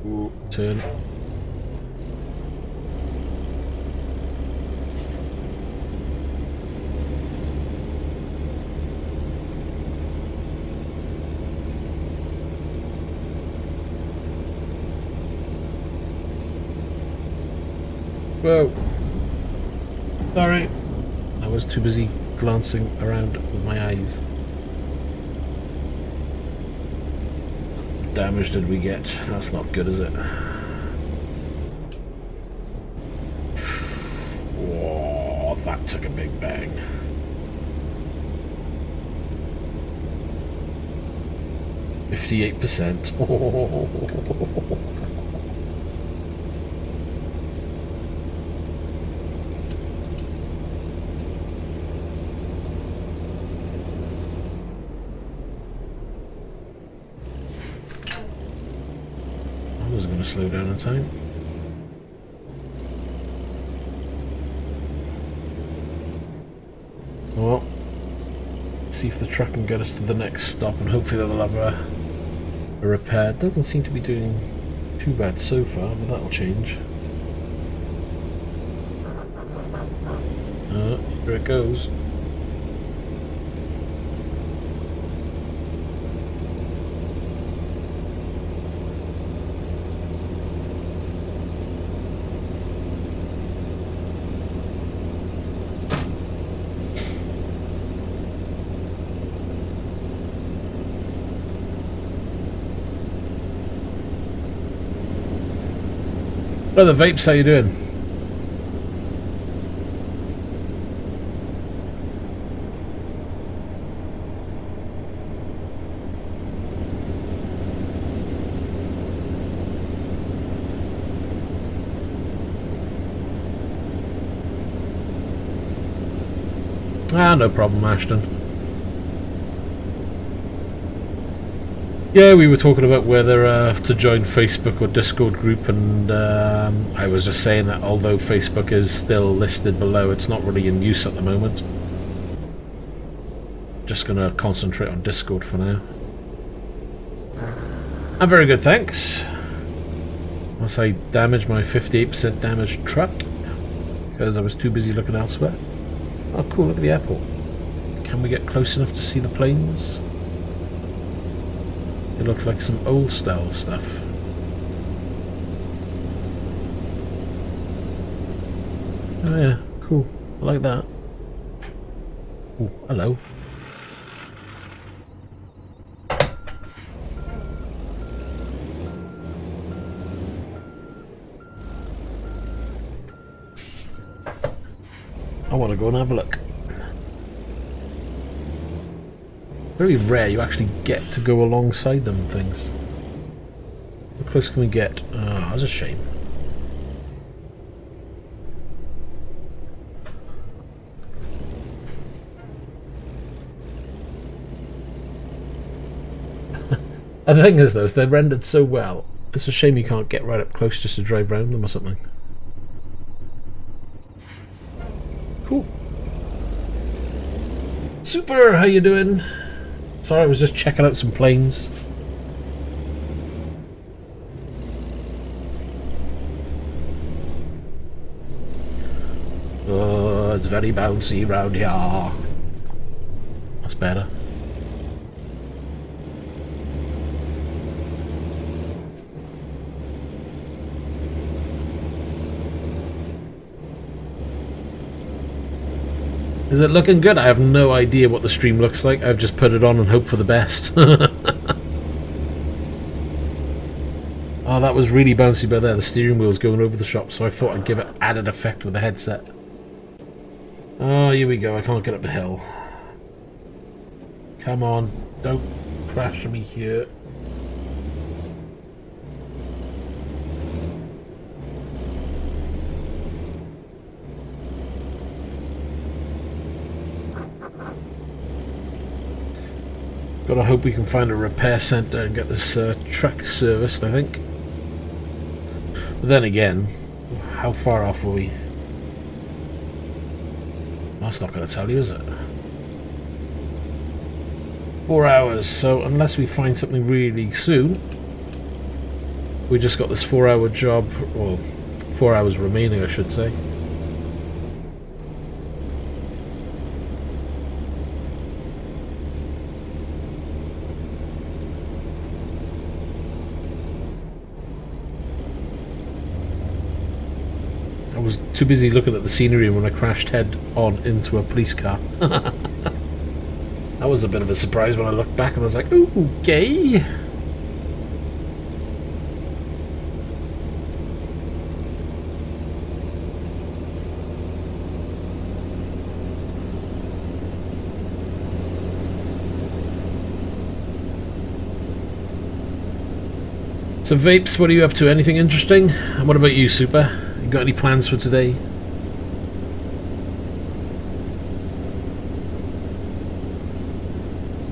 Speaker 1: Ooh, turn. Whoa. Sorry. I was too busy glancing around with my eyes. What damage did we get? That's not good, is it? that took a big bang. %. I was going to slow down in time. Well, see if the truck can get us to the next stop, and hopefully they'll have a repair. It doesn't seem to be doing too bad so far, but that'll change. Here it goes. Brother Vapes, how you doing? Ah, no problem, Ashton. Yeah, we were talking about whether to join Facebook or Discord group, and I was just saying that although Facebook is still listed below, it's not really in use at the moment. Just going to concentrate on Discord for now. I'm very good, thanks. Once I damaged my 58% damaged truck because I was too busy looking elsewhere. Oh cool, look at the airport. Can we get close enough to see the planes? They look like some old style stuff. Oh yeah, cool. I like that. Oh, hello. I want to go and have a look. Very rare you actually get to go alongside them things. How close can we get? Ah, that's a shame. The thing is though, they're rendered so well, it's a shame you can't get right up close just to drive around them or something. Cool. Super, how you doing? Sorry, I was just checking out some planes. Oh, it's very bouncy round here. That's better. Is it looking good? I have no idea what the stream looks like. I've just put it on and hope for the best. Oh, that was really bouncy by there. The steering wheel's going over the shop, so I thought I'd give it added effect with the headset. Oh, here we go. I can't get up the hill. Come on. Don't crash me here. Gotta hope we can find a repair centre and get this truck serviced, I think. But then again, how far off were we? That's not going to tell you, is it? 4 hours, so unless we find something really soon, we just got this 4-hour job, well, 4 hours remaining, I should say. I was too busy looking at the scenery when I crashed head on into a police car. That was a bit of a surprise when I looked back and I was like, ooh, okay. So Vapes, what are you up to? Anything interesting? And what about you, Super? You got any plans for today?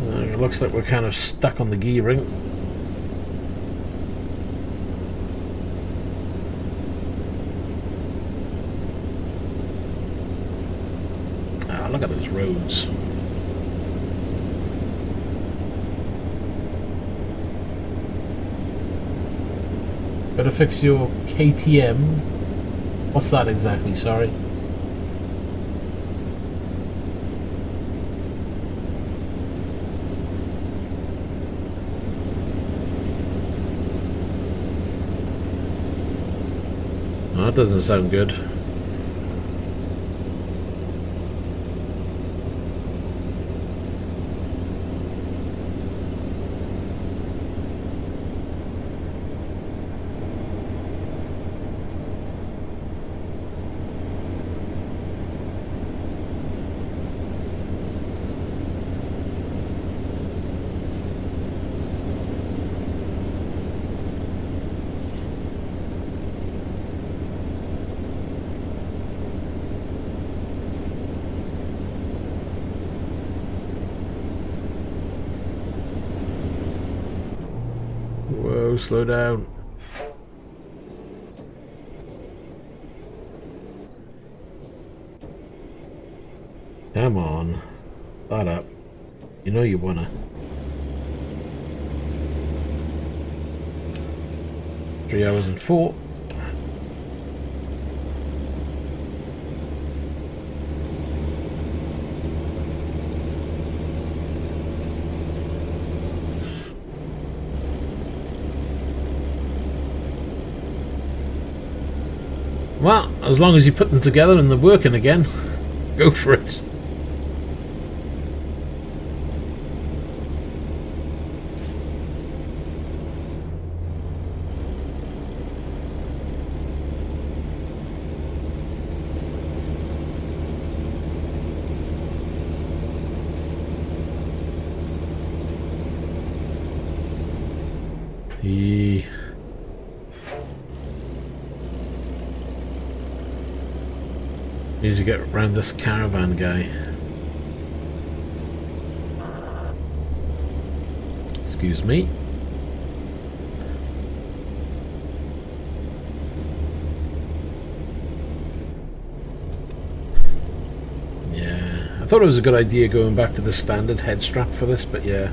Speaker 1: It looks like we're kind of stuck on the gear ring. Ah, look at those roads. Better fix your KTM. What's that exactly? Sorry. Oh, that doesn't sound good. Whoa, slow down. Come on. Start up. You know you wanna. Three hours and 4. Well, as long as you put them together and they're working again, go for it. Need to get around this caravan guy. Excuse me. Yeah, I thought it was a good idea going back to the standard head strap for this, but yeah,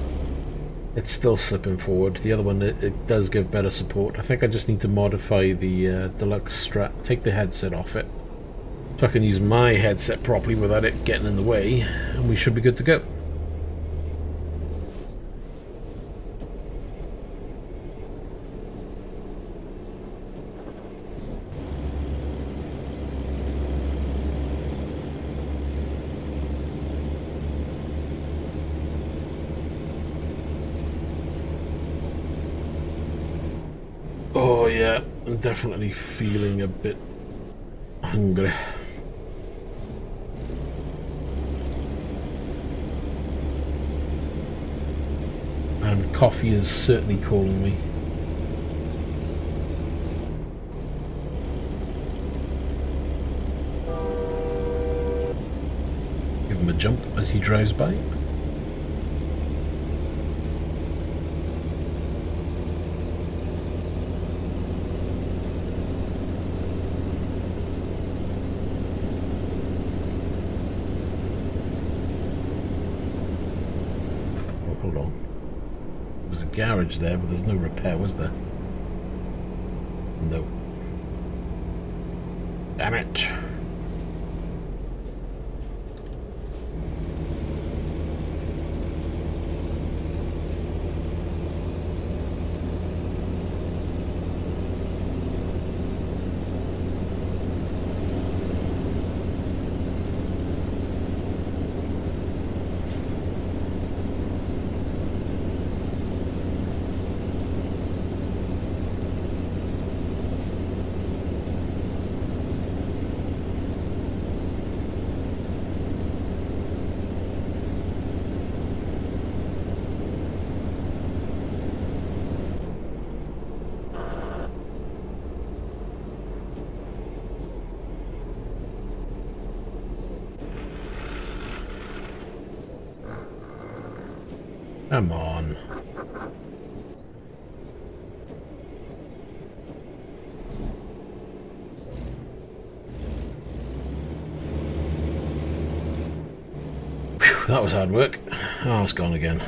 Speaker 1: it's still slipping forward. The other one, it does give better support. I think I just need to modify the deluxe strap, take the headset off it, so I can use my headset properly without it getting in the way, and we should be good to go. Oh yeah, I'm definitely feeling a bit hungry. And coffee is certainly calling me. Give him a jump as he drives by. Garage there, but there's no repair, was there? No. Damn it. Come on. Whew, that was hard work. Oh, it's gone again.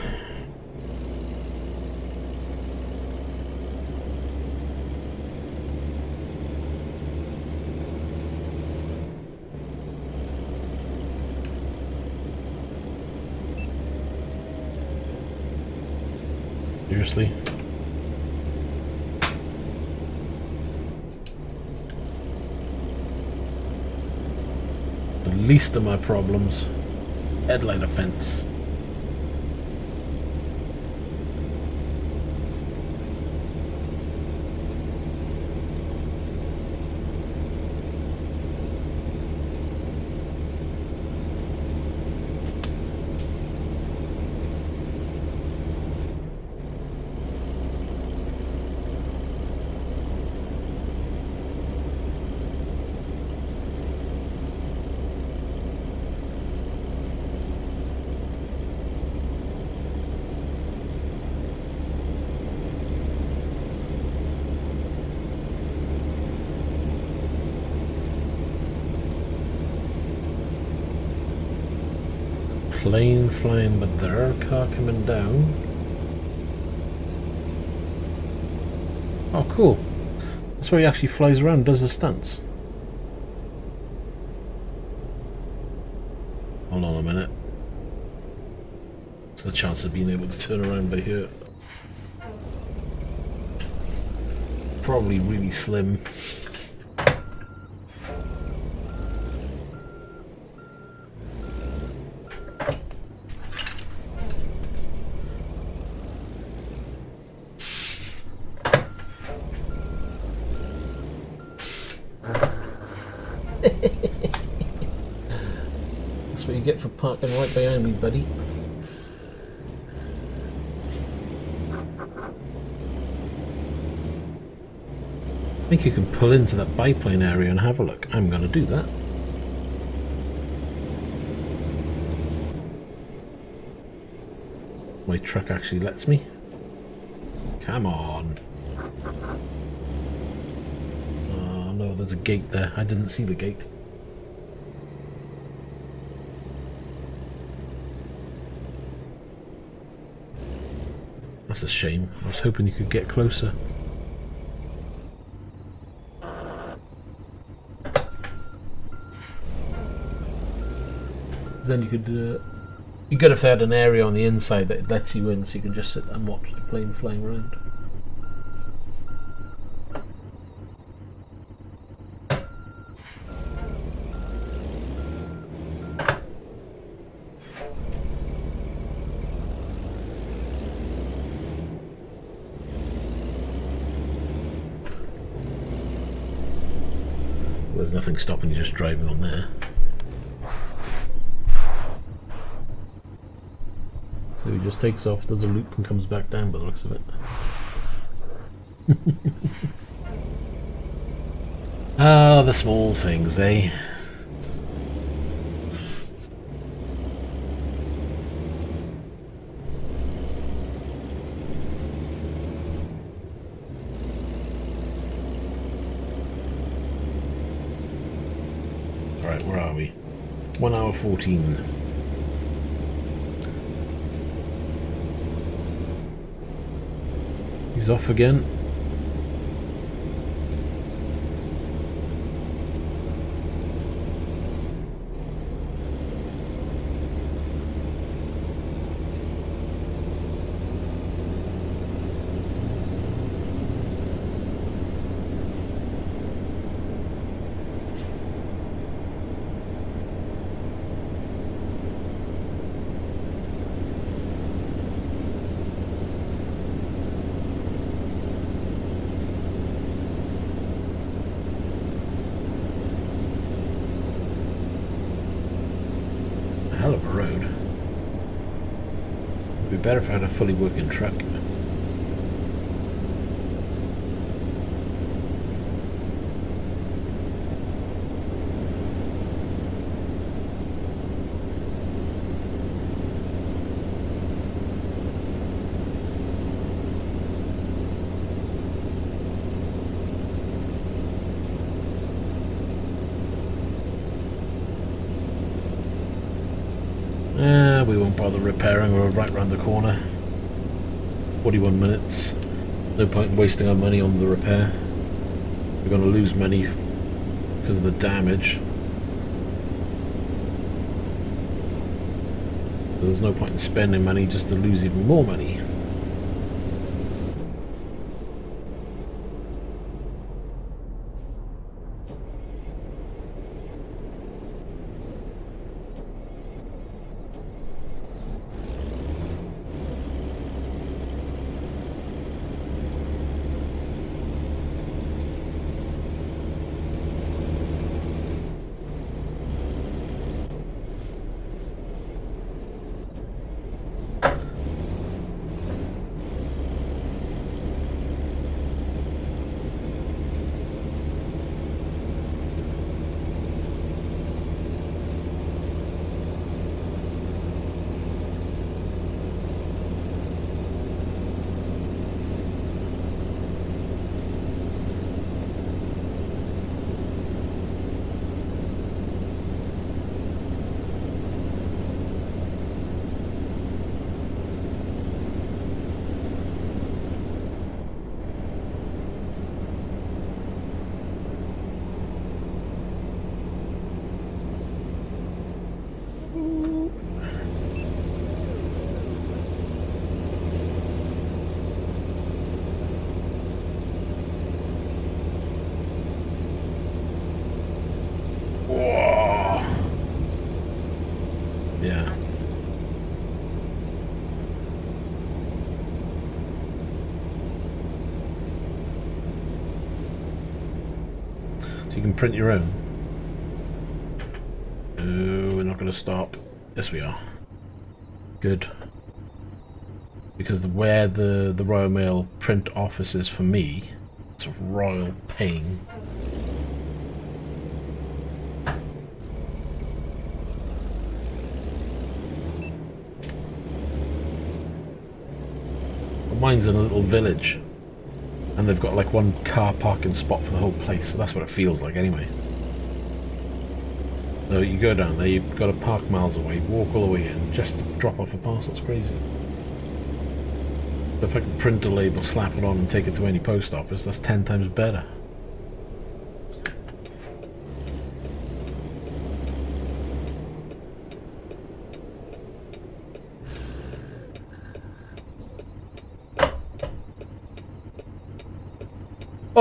Speaker 1: Seriously? The least of my problems. Headlight offense. Plane flying, but there, car coming down. Oh, cool. That's where he actually flies around, does the stunts. Hold on a minute. What's the chance of being able to turn around by here? Probably really slim. That's what you get for parking right behind me, buddy. I think you can pull into that biplane area and have a look. I'm going to do that. My truck actually lets me. Come on. Oh no, there's a gate there. I didn't see the gate. That's a shame. I was hoping you could get closer. Then you could, you could have had an area on the inside that lets you in, so you can just sit and watch the plane flying around. There's nothing stopping you just driving on there. So he just takes off, does a loop and comes back down by the looks of it. Ah, the small things, eh? Alright, where are we? 1 hour 14. He's off again. Hell of a road. It'd be better if I had a fully working truck. we won't bother repairing. We're right round the corner. 41 minutes. No point in wasting our money on the repair. We're going to lose money because of the damage. So there's no point in spending money just to lose even more money. You can print your own. Oh, we're not going to stop. Yes, we are. Good. Because where the Royal Mail print office is for me, it's a royal pain. Mine's in a little village. And they've got like one car parking spot for the whole place, so that's what it feels like anyway. So you go down there, you've got to park miles away, walk all the way in, just to drop off a parcel. It's crazy. But if I can print a label, slap it on and take it to any post office, that's 10 times better.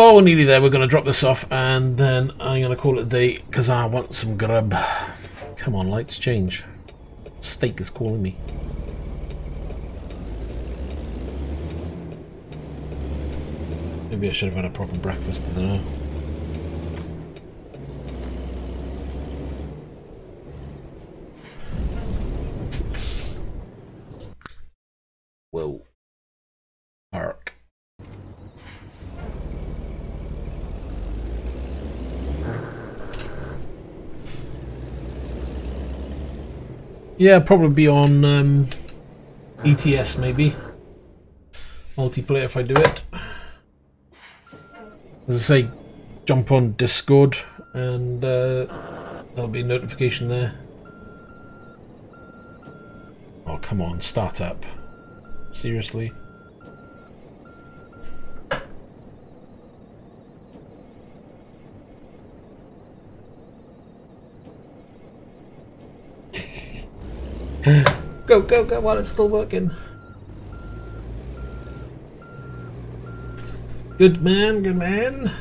Speaker 1: Oh, we're nearly there. We're going to drop this off and then I'm going to call it a day because I want some grub. Come on, lights change. Steak is calling me. Maybe I should have had a proper breakfast, I don't know. Whoa. Arc. Yeah, probably be on ETS maybe. Multiplayer if I do it. As I say, jump on Discord and there'll be a notification there. Oh, come on, start up. Seriously? Go, go, go while it's still working. Good man, good man.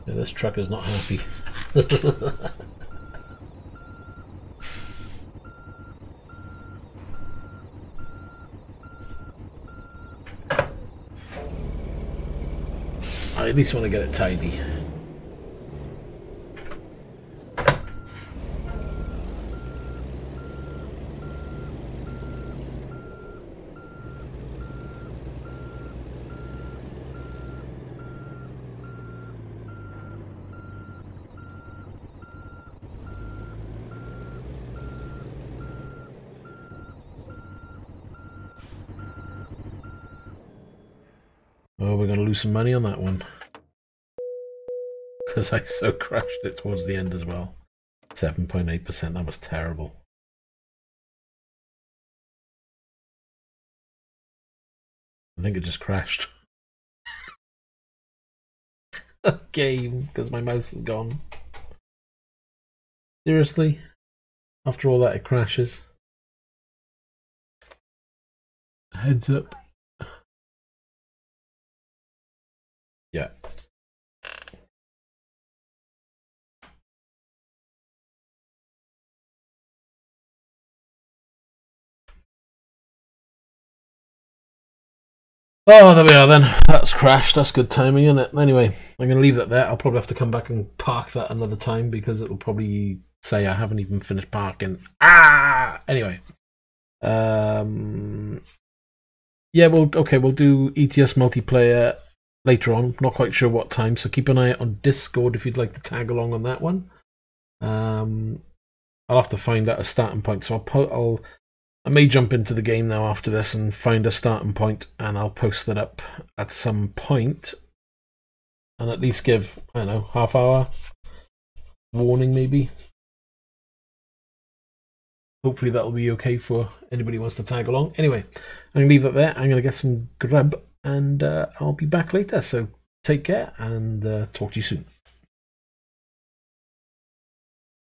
Speaker 1: Yeah, this truck is not happy. I at least want to get it tidy. Oh, we're going to lose some money on that one. Because I so crashed it towards the end as well. 7.8%, that was terrible. I think it just crashed. Game, because my mouse is gone. Seriously? After all that, it crashes. Heads up. Yeah. Oh, there we are then. That's crashed. That's good timing, isn't it? Anyway, I'm going to leave that there. I'll probably have to come back and park that another time because it'll probably say I haven't even finished parking. Anyway. Yeah, we'll do ETS multiplayer later on. Not quite sure what time, so keep an eye out on Discord if you'd like to tag along on that one. I'll have to find out a starting point, so I may jump into the game now after this and find a starting point, and I'll post that up at some point, and at least give, I don't know, half-hour warning maybe. Hopefully that'll be okay for anybody who wants to tag along. Anyway, I'm going to leave it there. I'm going to get some grub, and I'll be back later. So take care, and talk to you soon.